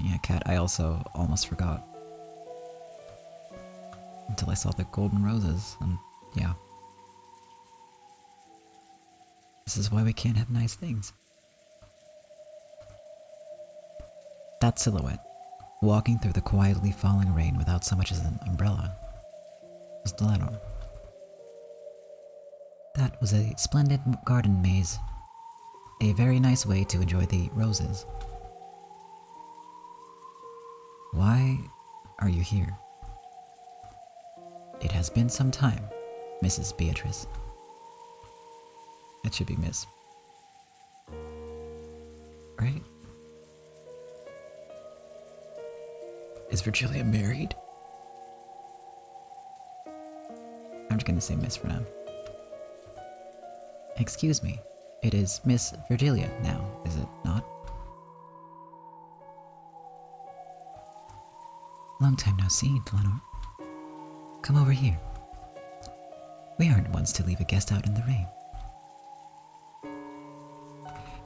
Yeah, cat, I also almost forgot. Until I saw the golden roses, and yeah. This is why we can't have nice things. That silhouette, walking through the quietly falling rain without so much as an umbrella, was Dlanor. That was a splendid garden maze. A very nice way to enjoy the roses. Why are you here? It has been some time, Mrs. Beatrice. It should be Miss. Right? Is Virgilia married? I'm just gonna say Miss for now. Excuse me, it is Miss Virgilia now, is it not? Long time no see, Dlanor. Come over here. We aren't ones to leave a guest out in the rain.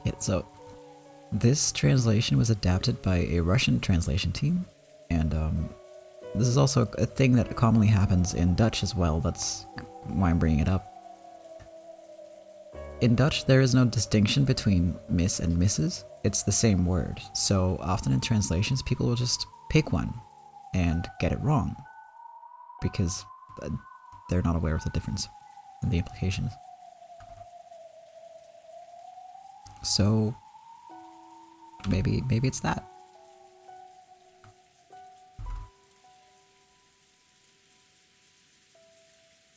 Yeah, so this translation was adapted by a Russian translation team, and this is also a thing that commonly happens in Dutch as well. That's why I'm bringing it up. In Dutch, there is no distinction between Miss and Mrs. It's the same word. So often in translations, people will just pick one and get it wrong because they're not aware of the difference and the implications. So maybe it's that.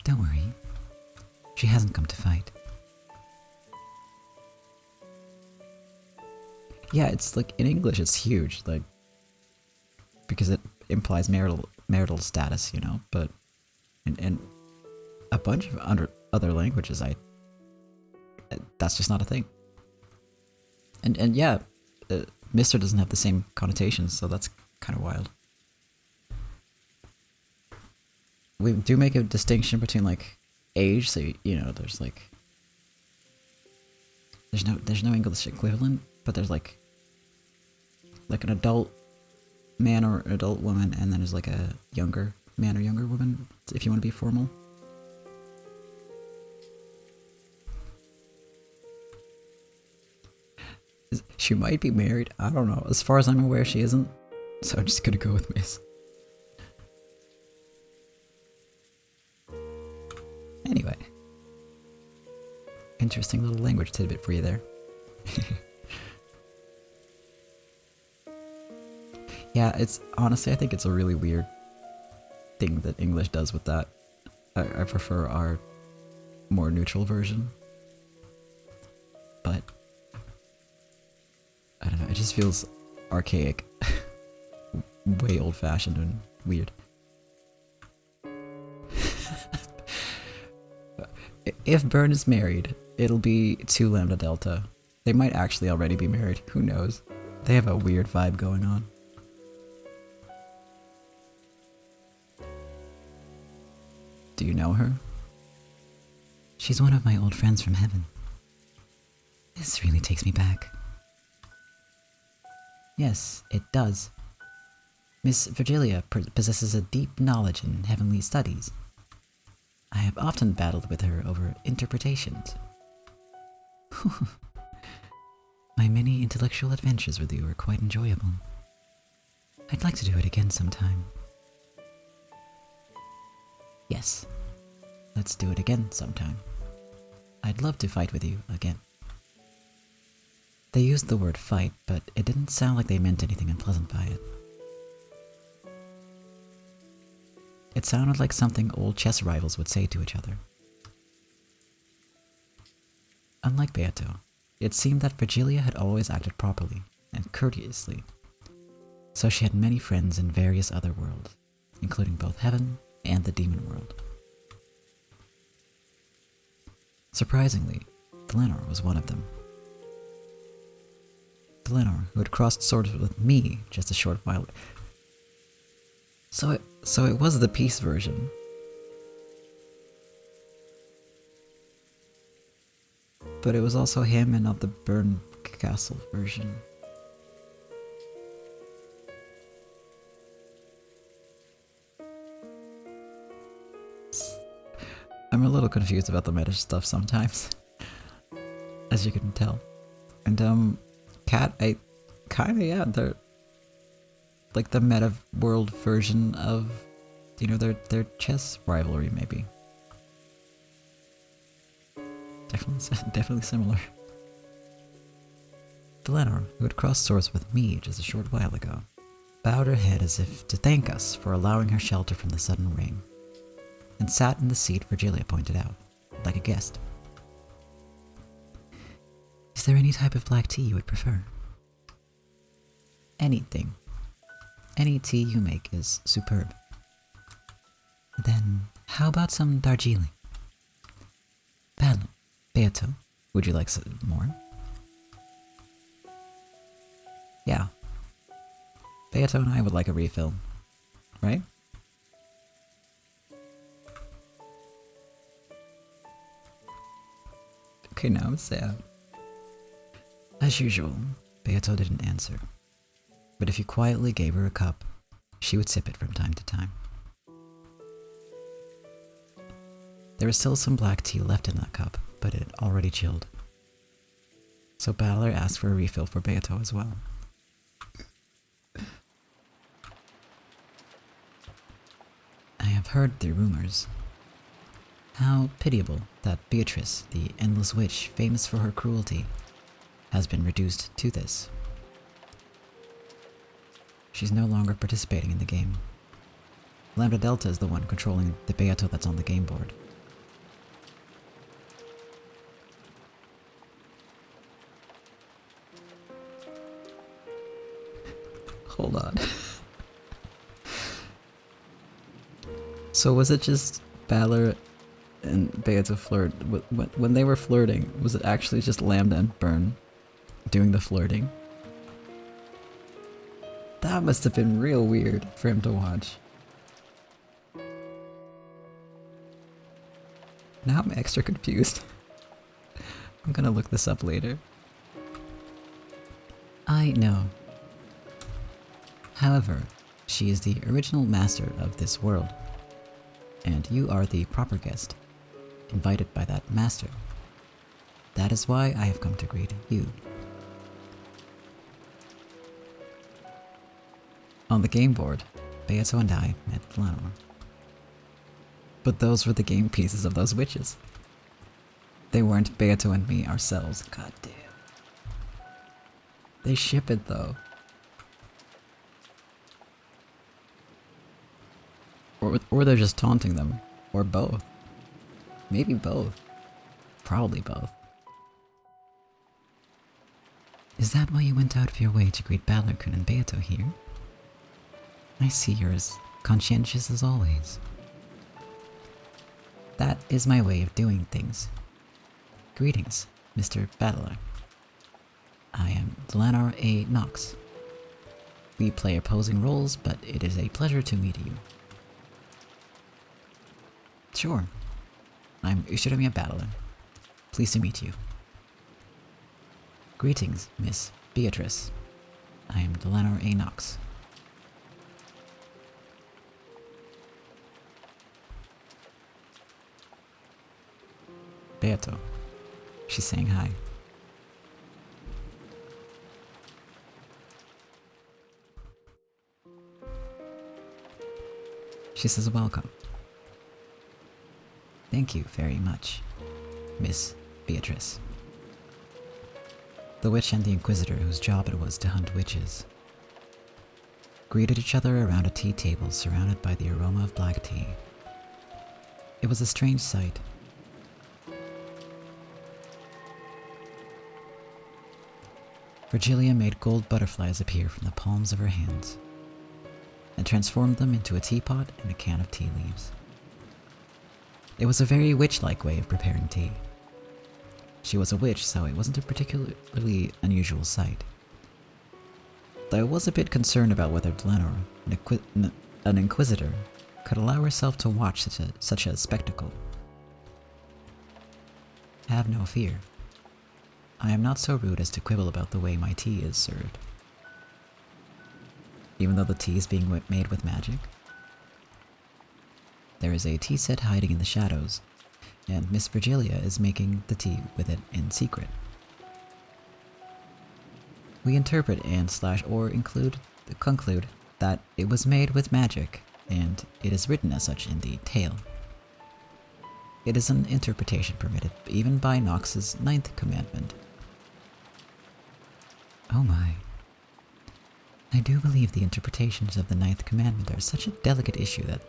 Don't worry. She hasn't come to fight. Yeah, it's like in English it's huge, like because it implies marital status, you know, but in a bunch of other languages that's just not a thing. And yeah, Mr. doesn't have the same connotations, so that's kind of wild. We do make a distinction between like age, so you know, there's no English equivalent, but there's like an adult man or adult woman, and then there's like a younger man or younger woman, if you want to be formal. She might be married, I don't know. As far as I'm aware, she isn't, so I'm just gonna go with Miss. Anyway. Interesting little language tidbit for you there. Yeah, it's honestly, I think it's a really weird thing that English does with that. I prefer our more neutral version. But I don't know, it just feels archaic. Way old-fashioned and weird. If Byrne is married, it'll be 2 Lambda Delta. They might actually already be married, who knows? They have a weird vibe going on. Do you know her? She's one of my old friends from heaven. This really takes me back. Yes, it does. Miss Virgilia possesses a deep knowledge in heavenly studies. I have often battled with her over interpretations. My many intellectual adventures with you are quite enjoyable. I'd like to do it again sometime. Yes, let's do it again sometime. I'd love to fight with you again. They used the word fight, but it didn't sound like they meant anything unpleasant by it. It sounded like something old chess rivals would say to each other. Unlike Beato, it seemed that Virgilia had always acted properly and courteously, so she had many friends in various other worlds, including both heaven and the demon world. Surprisingly, Dlanor was one of them. Dlanor, who had crossed swords with me just a short while. So it was the peace version. But it was also him and not the Byrne Castle version. I'm a little confused about the meta stuff sometimes, as you can tell. And Cat, I kinda, yeah, they're like the meta world version of, you know, their chess rivalry, maybe. Definitely similar. Dlanor, who had crossed swords with me just a short while ago, bowed her head as if to thank us for allowing her shelter from the sudden rain, and sat in the seat Virgilia pointed out, like a guest. Is there any type of black tea you would prefer? Anything. Any tea you make is superb. Then, how about some Darjeeling? Beato, would you like some more? Yeah. Beato and I would like a refill, right? Okay, now I'm sad. As usual, Beato didn't answer. But if you quietly gave her a cup, she would sip it from time to time. There was still some black tea left in that cup, but it had already chilled. So Balor asked for a refill for Beato as well. I have heard the rumors. How pitiable that Beatrice, the endless witch famous for her cruelty, has been reduced to this. She's no longer participating in the game. Lambda Delta is the one controlling the Beato that's on the game board. Hold on. So was it just Balor and Beato flirt? When they were flirting, was it actually just Lambda and Burn doing the flirting? That must have been real weird for him to watch. Now I'm extra confused. I'm gonna look this up later. I know. However, she is the original master of this world, and you are the proper guest, invited by that master. That is why I have come to greet you. On the game board, Beato and I met Dlanor. But those were the game pieces of those witches. They weren't Beato and me ourselves. God damn. They ship it though. Or they're just taunting them. Or both. Maybe both. Probably both. Is that why you went out of your way to greet Balor-kun and Beato here? I see you're as conscientious as always. That is my way of doing things. Greetings, Mr. Battler. I am Dlanor A. Knox. We play opposing roles, but it is a pleasure to meet you. Sure. I'm Ushiromiya Battler. Pleased to meet you. Greetings, Miss Beatrice. I am Dlanor A. Knox. Beato. She's saying hi. She says welcome. Thank you very much, Miss Beatrice. The witch and the inquisitor, whose job it was to hunt witches, greeted each other around a tea table surrounded by the aroma of black tea. It was a strange sight. Virgilia made gold butterflies appear from the palms of her hands and transformed them into a teapot and a can of tea leaves. It was a very witch-like way of preparing tea. She was a witch, so it wasn't a particularly unusual sight. Though I was a bit concerned about whether Dlanor, an inquisitor, could allow herself to watch such a spectacle. Have no fear. I am not so rude as to quibble about the way my tea is served. Even though the tea is being made with magic. There is a tea set hiding in the shadows, and Miss Virgilia is making the tea with it in secret. We interpret and or conclude that it was made with magic, and it is written as such in the tale. It is an interpretation permitted even by Knox's 9th commandment. Oh my. I do believe the interpretations of the 9th commandment are such a delicate issue that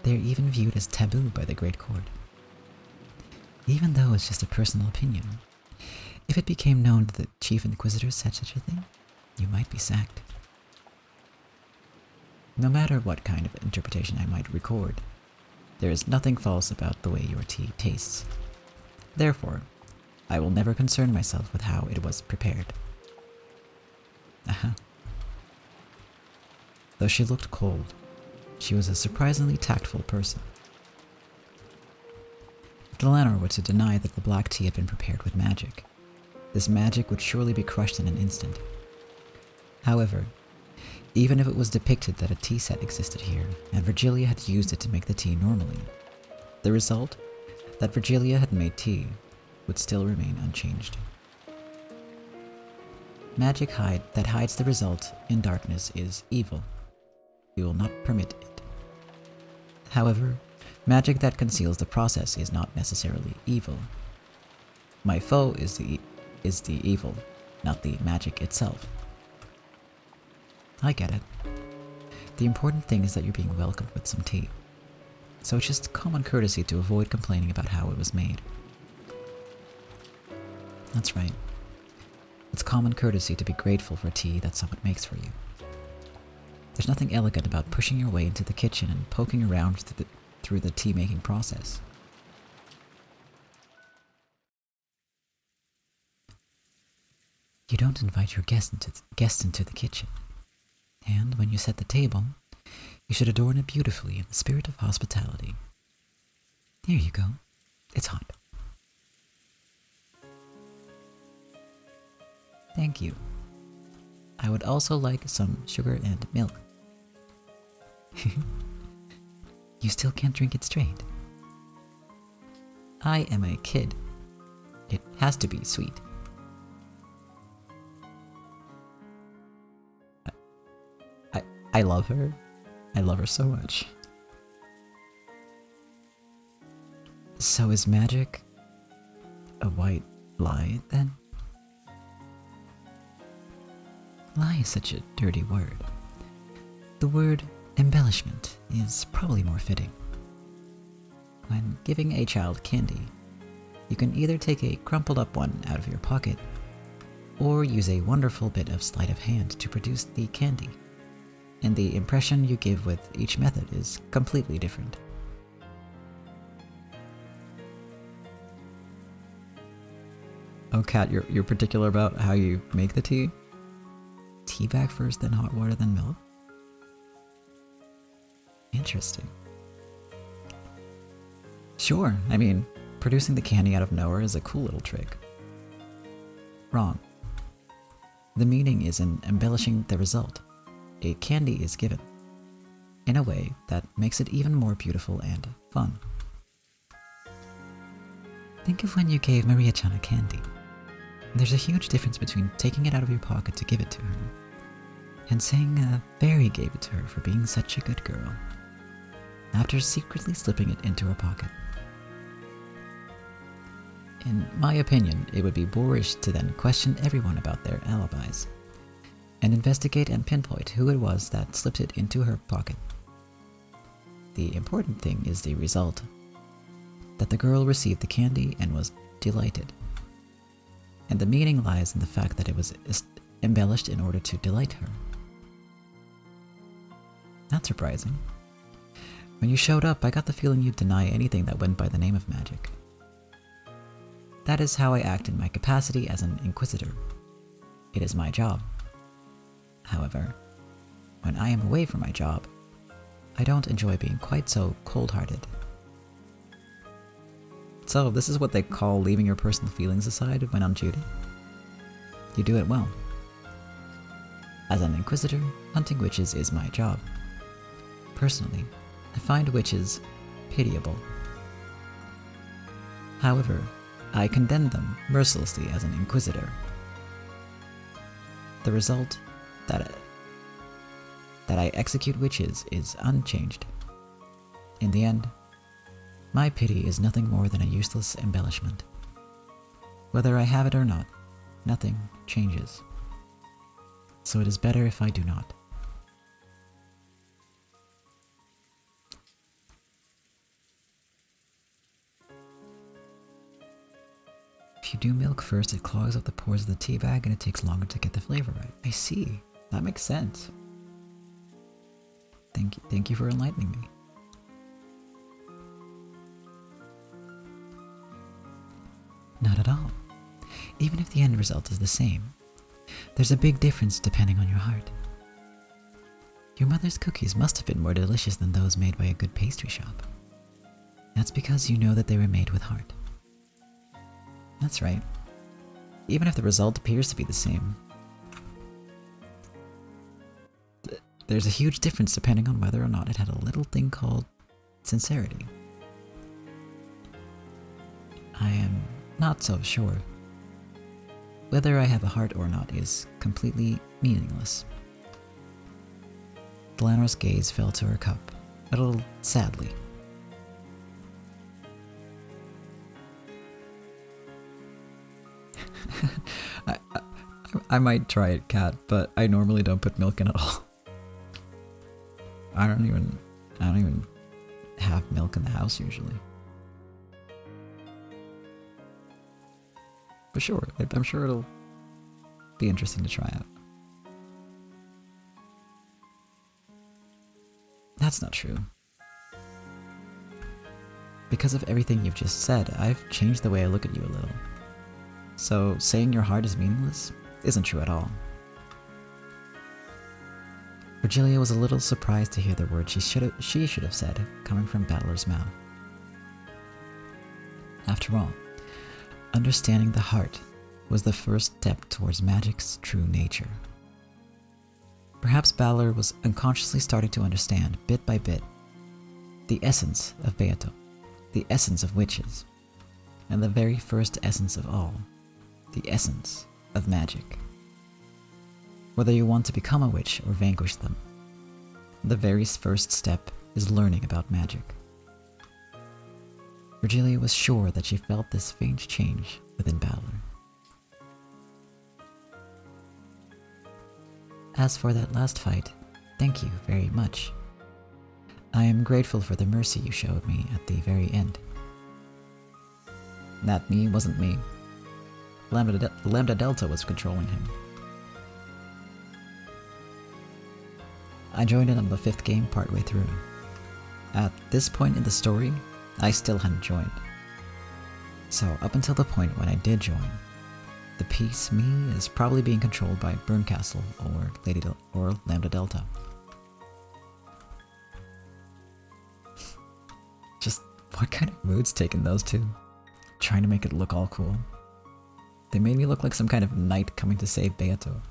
they're even viewed as taboo by the Great Court. Even though it's just a personal opinion, if it became known that the Chief Inquisitor said such a thing, you might be sacked. No matter what kind of interpretation I might record, there is nothing false about the way your tea tastes. Therefore, I will never concern myself with how it was prepared. Though she looked cold, she was a surprisingly tactful person. If Dlanor were to deny that the black tea had been prepared with magic, this magic would surely be crushed in an instant. However, even if it was depicted that a tea set existed here, and Virgilia had used it to make the tea normally, the result, that Virgilia had made tea, would still remain unchanged. Magic that hides the result in darkness is evil. We will not permit it. However, magic that conceals the process is not necessarily evil. My foe is the evil, not the magic itself. I get it. The important thing is that you're being welcomed with some tea. So it's just common courtesy to avoid complaining about how it was made. That's right. It's common courtesy to be grateful for tea that someone makes for you. There's nothing elegant about pushing your way into the kitchen and poking around through the tea-making process. You don't invite your guests into the kitchen. And when you set the table, you should adorn it beautifully in the spirit of hospitality. Here you go. It's hot. Thank you. I would also like some sugar and milk. You still can't drink it straight. I am a kid. It has to be sweet. I love her. I love her so much. So is magic a white lie, then? Lie is such a dirty word. The word embellishment is probably more fitting. When giving a child candy, you can either take a crumpled up one out of your pocket, or use a wonderful bit of sleight of hand to produce the candy. And the impression you give with each method is completely different. Oh, Kat, you're particular about how you make the tea? Tea bag first, then hot water, then milk? Interesting. Sure, I mean, producing the candy out of nowhere is a cool little trick. Wrong. The meaning is in embellishing the result. A candy is given, in a way that makes it even more beautiful and fun. Think of when you gave Maria-chan a candy. There's a huge difference between taking it out of your pocket to give it to her, and saying a fairy gave it to her for being such a good girl, after secretly slipping it into her pocket. In my opinion, it would be boorish to then question everyone about their alibis, and investigate and pinpoint who it was that slipped it into her pocket. The important thing is the result, that the girl received the candy and was delighted. And the meaning lies in the fact that it was embellished in order to delight her. Not surprising. When you showed up, I got the feeling you'd deny anything that went by the name of magic. That is how I act in my capacity as an inquisitor. It is my job. However, when I am away from my job, I don't enjoy being quite so cold-hearted. So, this is what they call leaving your personal feelings aside when on duty? You do it well. As an inquisitor, hunting witches is my job. Personally, I find witches pitiable. However, I condemn them mercilessly as an inquisitor. The result that I execute witches is unchanged. In the end, my pity is nothing more than a useless embellishment. Whether I have it or not, nothing changes. So it is better if I do not. If you do milk first, it clogs up the pores of the tea bag and it takes longer to get the flavor right. I see. That makes sense. Thank you for enlightening me. Not at all. Even if the end result is the same, there's a big difference depending on your heart. Your mother's cookies must have been more delicious than those made by a good pastry shop. That's because you know that they were made with heart. That's right. Even if the result appears to be the same, there's a huge difference depending on whether or not it had a little thing called sincerity. I am not so sure. Whether I have a heart or not is completely meaningless. Dlanor's gaze fell to her cup, a little sadly. I might try it, Cat, but I normally don't put milk in at all. I don't even have milk in the house usually. But sure, I'm sure it'll be interesting to try out. That's not true. Because of everything you've just said, I've changed the way I look at you a little. So saying your heart is meaningless isn't true at all. Virgilia was a little surprised to hear the word she should have said coming from Battler's mouth. After all, understanding the heart was the first step towards magic's true nature. Perhaps Balor was unconsciously starting to understand, bit by bit, the essence of Beato, the essence of witches, and the very first essence of all, the essence of magic. Whether you want to become a witch or vanquish them, the very first step is learning about magic. Virgilia was sure that she felt this faint change within Balor. As for that last fight, thank you very much. I am grateful for the mercy you showed me at the very end. That me wasn't me. Lambda Delta was controlling him. I joined in on the 5th game partway through. At this point in the story, I still hadn't joined. So up until the point when I did join, the piece me is probably being controlled by Burncastle or Lambda Delta. Just what kind of mood's taking those two? Trying to make it look all cool. They made me look like some kind of knight coming to save Beato.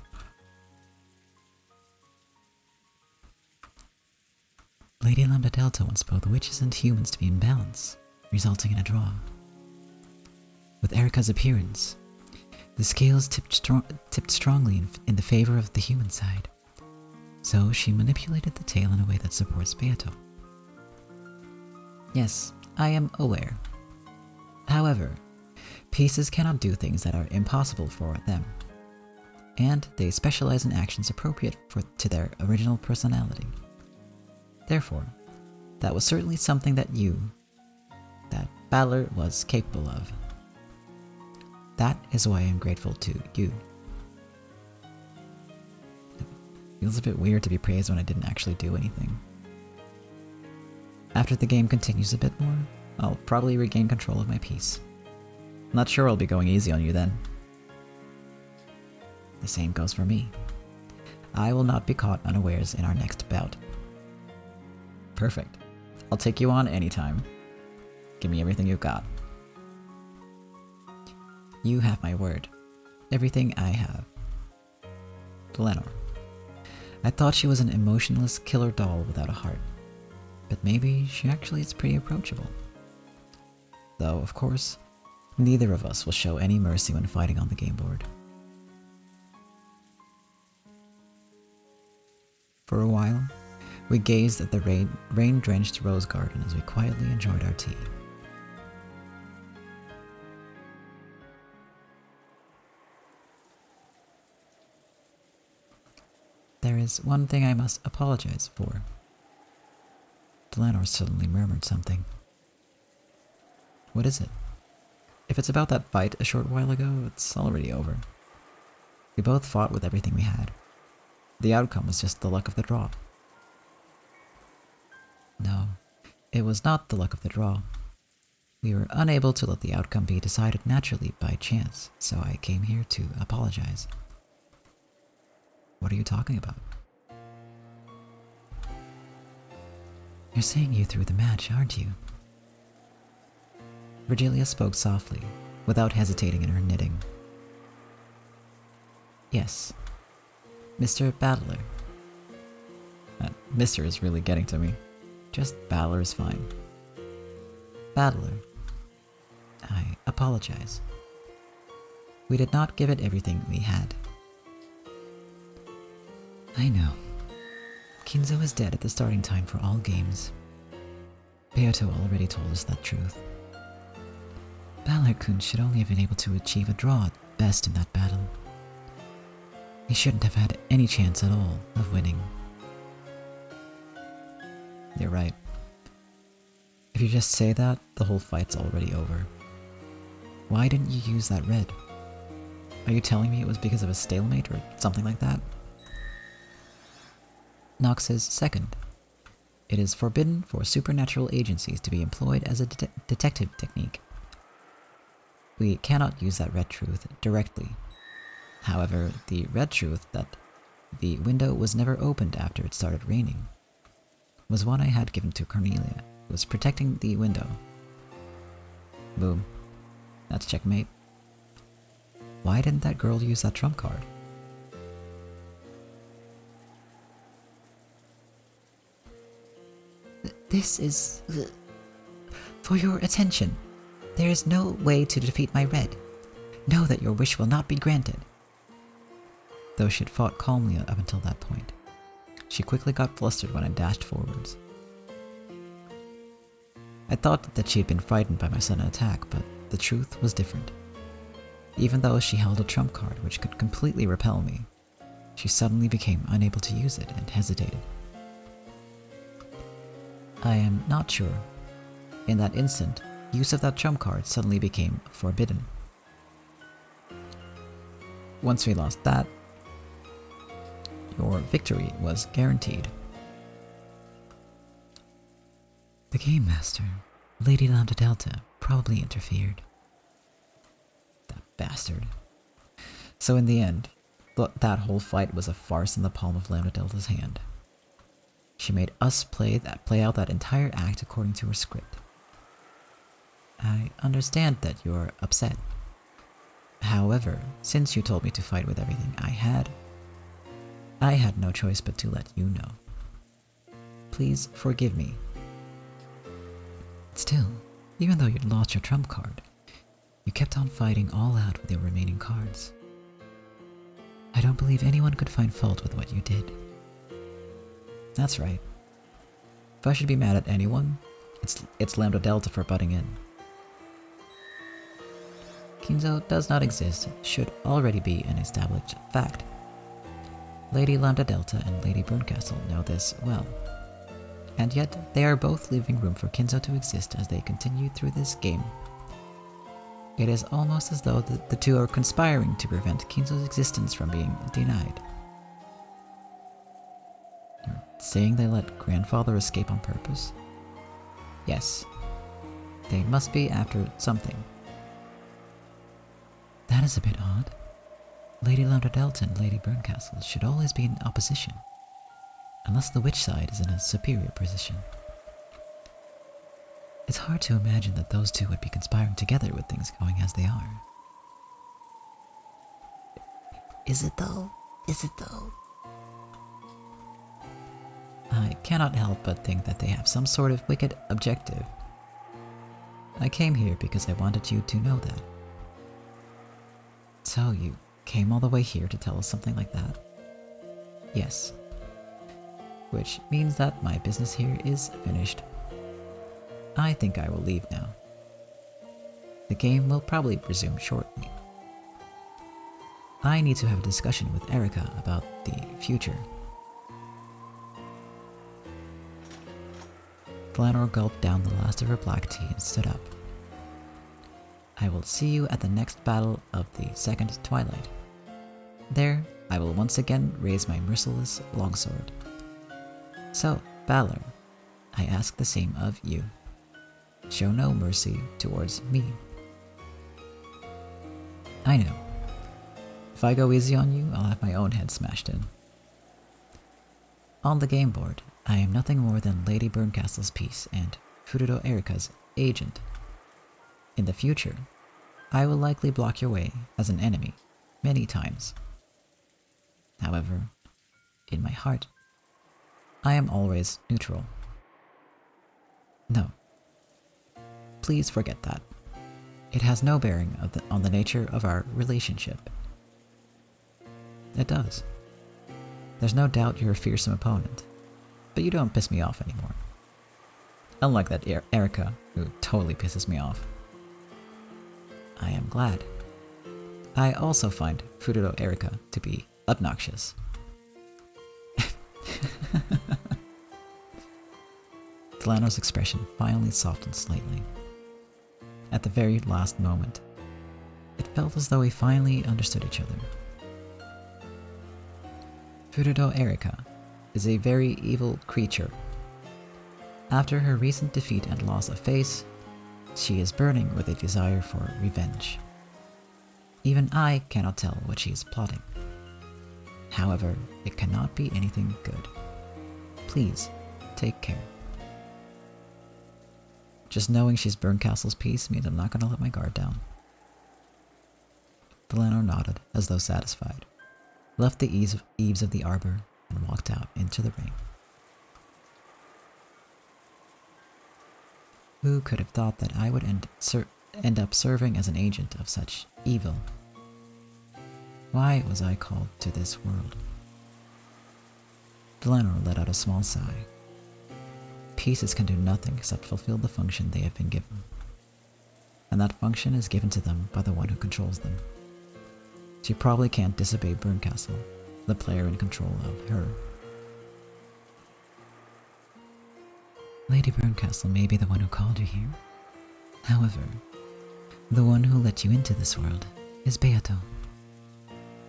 Lady Lambda Delta wants both witches and humans to be in balance, resulting in a draw. With Erica's appearance, the scales tipped strongly in the favor of the human side, so she manipulated the tail in a way that supports Beato. Yes, I am aware. However, pieces cannot do things that are impossible for them, and they specialize in actions appropriate to their original personality. Therefore, that was certainly something that Balor was capable of. That is why I am grateful to you. It feels a bit weird to be praised when I didn't actually do anything. After the game continues a bit more, I'll probably regain control of my piece. Not sure I'll be going easy on you then. The same goes for me. I will not be caught unawares in our next bout. Perfect. I'll take you on anytime. Give me everything you've got. You have my word. Everything I have. Dlanor. I thought she was an emotionless killer doll without a heart, but maybe she actually is pretty approachable. Though, of course, Neither of us will show any mercy when fighting on the game board. For a while, we gazed at the rain-drenched rose garden as we quietly enjoyed our tea. There is one thing I must apologize for. Dlanor suddenly murmured something. What is it? If it's about that fight a short while ago, it's already over. We both fought with everything we had. The outcome was just the luck of the draw. No, it was not the luck of the draw. We were unable to let the outcome be decided naturally by chance, so I came here to apologize. What are you talking about? You're saying you threw the match, aren't you? Virgilia spoke softly, without hesitating in her knitting. Yes, Mr. Battler. That Mr. is really getting to me. Just Battler is fine. Battler. I apologize. We did not give it everything we had. I know. Kinzo is dead at the starting time for all games. Beato already told us that truth. Battler-kun should only have been able to achieve a draw at best in that battle. He shouldn't have had any chance at all of winning. You're right. If you just say that, the whole fight's already over. Why didn't you use that red? Are you telling me it was because of a stalemate or something like that? Knox's second. It is forbidden for supernatural agencies to be employed as a detective technique. We cannot use that red truth directly. However, the red truth that the window was never opened after it started raining was one I had given to Cornelia, who was protecting the window. Boom. That's checkmate. Why didn't that girl use that trump card? This is... for your attention. There is no way to defeat my red. Know that your wish will not be granted. Though she had fought calmly up until that point, she quickly got flustered when I dashed forwards. I thought that she had been frightened by my sudden attack, but the truth was different. Even though she held a trump card which could completely repel me, she suddenly became unable to use it and hesitated. I am not sure. In that instant, use of that trump card suddenly became forbidden. Once we lost that, your victory was guaranteed. The Game Master, Lady Lambda Delta, probably interfered. That bastard. So in the end, that whole fight was a farce in the palm of Lambda Delta's hand. She made us play out that entire act according to her script. I understand that you're upset. However, since you told me to fight with everything I had no choice but to let you know. Please forgive me. Still, even though you'd lost your trump card, you kept on fighting all out with your remaining cards. I don't believe anyone could find fault with what you did. That's right. If I should be mad at anyone, it's Lambda Delta for butting in. Kinzo does not exist should already be an established fact. Lady Lambda Delta and Lady Burncastle know this well. And yet, they are both leaving room for Kinzo to exist as they continue through this game. It is almost as though the two are conspiring to prevent Kinzo's existence from being denied. You're saying they let Grandfather escape on purpose? Yes. They must be after something. That is a bit odd. Lady Lambda Delta and Lady Burncastle should always be in opposition, unless the witch side is in a superior position. It's hard to imagine that those two would be conspiring together with things going as they are. Is it though? Is it though? I cannot help but think that they have some sort of wicked objective. I came here because I wanted you to know that. So you came all the way here to tell us something like that? Yes. Which means that my business here is finished. I think I will leave now. The game will probably resume shortly. I need to have a discussion with Erica about the future. Dlanor gulped down the last of her black tea and stood up. I will see you at the next battle of the second twilight. There, I will once again raise my merciless longsword. So, Balor, I ask the same of you. Show no mercy towards me. I know. If I go easy on you, I'll have my own head smashed in. On the game board, I am nothing more than Lady Burncastle's piece and Furuto Erika's agent. In the future, I will likely block your way as an enemy many times. However, in my heart, I am always neutral. No. Please forget that. It has no bearing on the nature of our relationship. It does. There's no doubt you're a fearsome opponent, but you don't piss me off anymore. Unlike that Erica, who totally pisses me off. I am glad. I also find Furuto Erika to be obnoxious. Dlanor's expression finally softened slightly. At the very last moment, it felt as though we finally understood each other. Furuto Erika is a very evil creature. After her recent defeat and loss of face, she is burning with a desire for revenge. Even I cannot tell what she is plotting. However, it cannot be anything good. Please, take care. Just knowing she's Burncastle's piece means I'm not going to let my guard down. Dlanor nodded, as though satisfied, left the eaves of the arbor, and walked out into the rain. Who could have thought that I would end up serving as an agent of such evil? Why was I called to this world? Dlanor let out a small sigh. Pieces can do nothing except fulfill the function they have been given. And that function is given to them by the one who controls them. She probably can't disobey Burncastle, the player in control of her. Lady Burncastle may be the one who called you here. However, the one who let you into this world is Beato.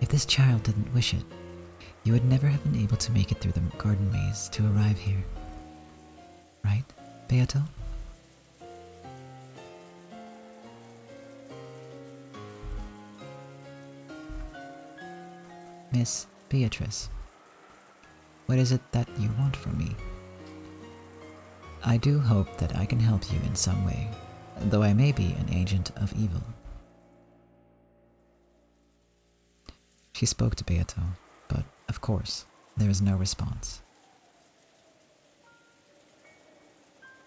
If this child didn't wish it, you would never have been able to make it through the garden maze to arrive here. Right, Beato? Miss Beatrice, what is it that you want from me? I do hope that I can help you in some way, though I may be an agent of evil. She spoke to Beato, but, of course, there was no response.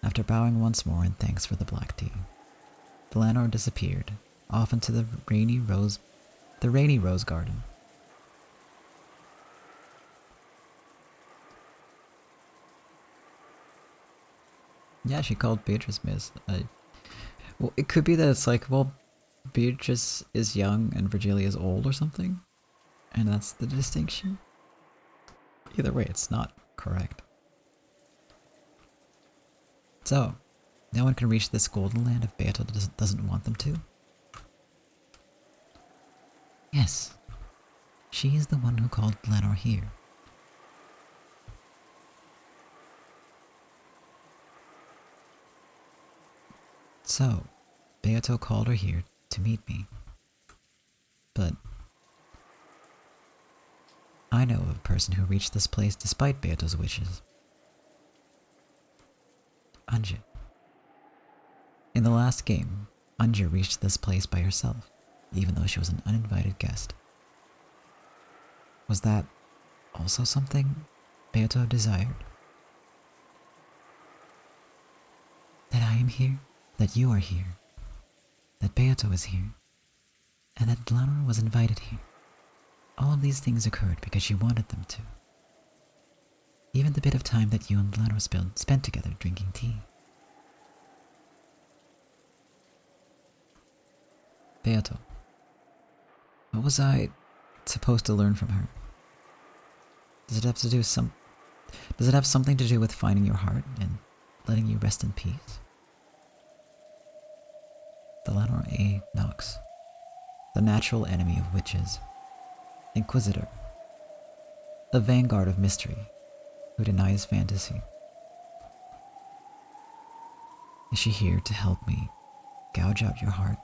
After bowing once more in thanks for the black tea, Dlanor disappeared off into the rainy rose garden. Yeah, she called Beatrice Miss. Well, it could be that it's like, well, Beatrice is young and Virgilia is old or something, and that's the distinction. Either way, it's not correct. So, no one can reach this golden land if Beato doesn't want them to? Yes, she is the one who called Dlanor here. So, Beato called her here to meet me. But I know of a person who reached this place despite Beato's wishes. Anja. In the last game, Anja reached this place by herself, even though she was an uninvited guest. Was that also something Beato desired? That I am here? that you are here, that Beato is here, and that Dlanor was invited here. All of these things occurred because she wanted them to. Even the bit of time that you and Dlanor spent together drinking tea. Beato, what was I supposed to learn from her? Does it have to do with Does it have something to do with finding your heart and letting you rest in peace? Dlanor A. Knox, the natural enemy of witches, Inquisitor, a vanguard of mystery who denies fantasy. Is she here to help me gouge out your heart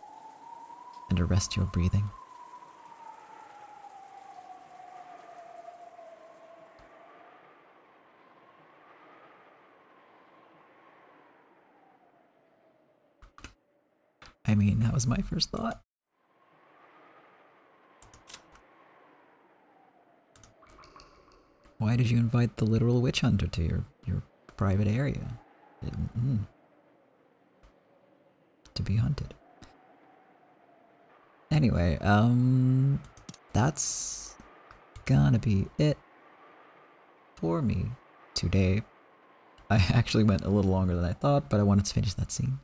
and arrest your breathing? I mean, that was my first thought. Why did you invite the literal witch hunter to your private area? To be hunted. Anyway, that's gonna be it for me today. I actually went a little longer than I thought, but I wanted to finish that scene.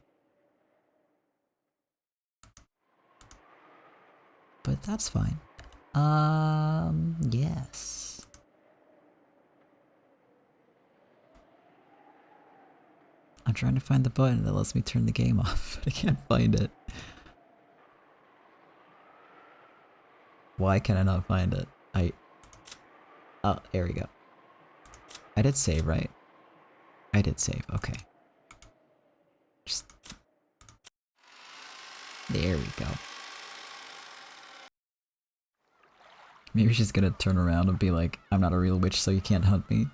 But that's fine. Yes. I'm trying to find the button that lets me turn the game off, but I can't find it. Why can I not find it? Oh, there we go. I did save, right? I did save, okay. Just... There we go. Maybe she's gonna turn around and be like, I'm not a real witch, so you can't hunt me.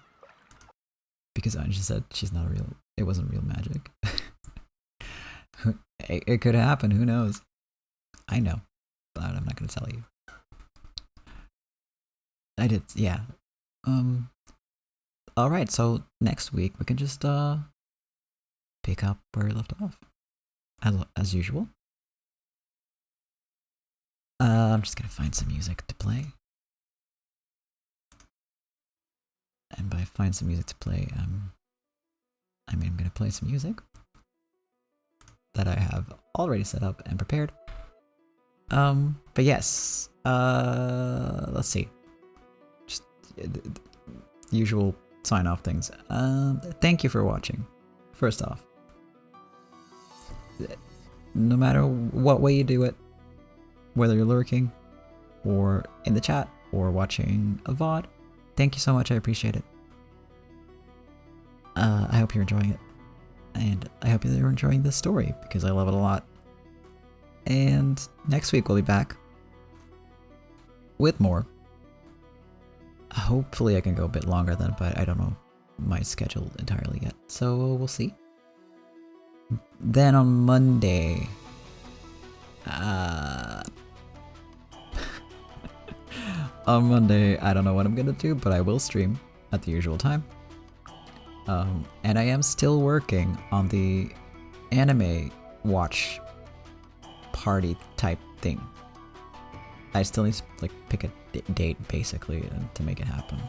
Because Anja said she's not a real... It wasn't real magic. It could happen, who knows? I know, but I'm not gonna tell you. I did, yeah. Alright, so next week we can just pick up where we left off. As usual. I'm just gonna find some music to play. And by find some music to play, I mean I'm gonna play some music that I have already set up and prepared. But yes, let's see. Just usual sign-off things. Thank you for watching. First off, no matter what way you do it, whether you're lurking, or in the chat, or watching a VOD, thank you so much, I appreciate it. I hope you're enjoying it. And I hope you're enjoying this story, because I love it a lot. And next week we'll be back with more. Hopefully I can go a bit longer then, but I don't know my schedule entirely yet. So we'll see. Then on Monday... on Monday, I don't know what I'm gonna do, but I will stream at the usual time. And I am still working on the anime watch party type thing. I still need to like pick a date basically to make it happen,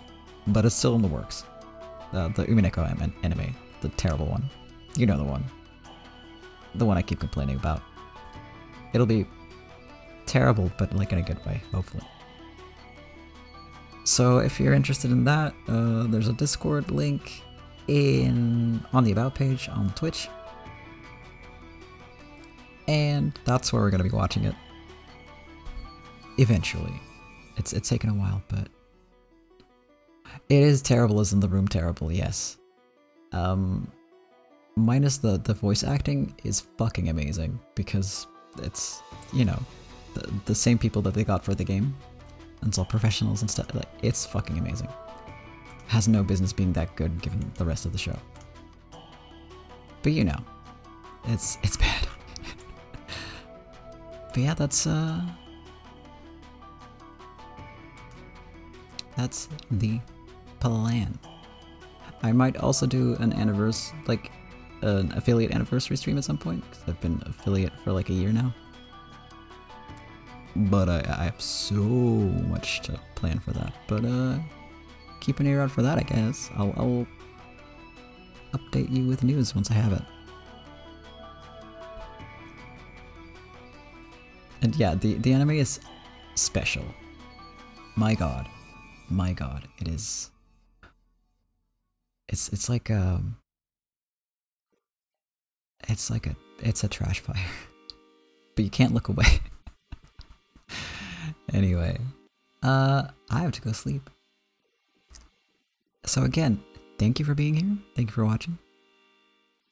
but it's still in the works. The Umineko anime, the terrible one. You know the one I keep complaining about. It'll be terrible, but like in a good way, hopefully. So if you're interested in that, there's a Discord link on the About page on Twitch. And that's where we're going to be watching it. Eventually. It's taken a while, but... It is terrible as in the room terrible, yes. Minus the voice acting is fucking amazing, because it's, you know, the same people that they got for the game. And it's all professionals and stuff. Like, it's fucking amazing. Has no business being that good given the rest of the show. But you know, it's bad. But yeah, that's the plan. I might also do an anniversary, like an affiliate anniversary stream at some point, because I've been affiliate for like a year now. But I have so much to plan for that. But keep an ear out for that, I guess. I'll update you with news once I have it. And yeah, the anime is special. My god, it is. It's like it's a trash fire, but you can't look away. Anyway, I have to go sleep. So again, thank you for being here. Thank you for watching.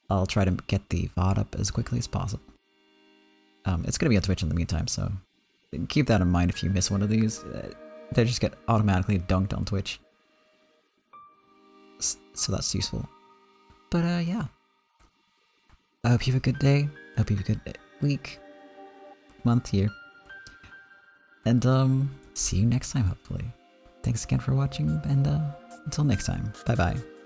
I'll try to get the VOD up as quickly as possible. It's gonna be on Twitch in the meantime, so keep that in mind if you miss one of these. They just get automatically dunked on Twitch. So that's useful. But yeah. I hope you have a good day. I hope you have a good week, month, year. And see you next time, hopefully. Thanks again for watching, and until next time, bye bye.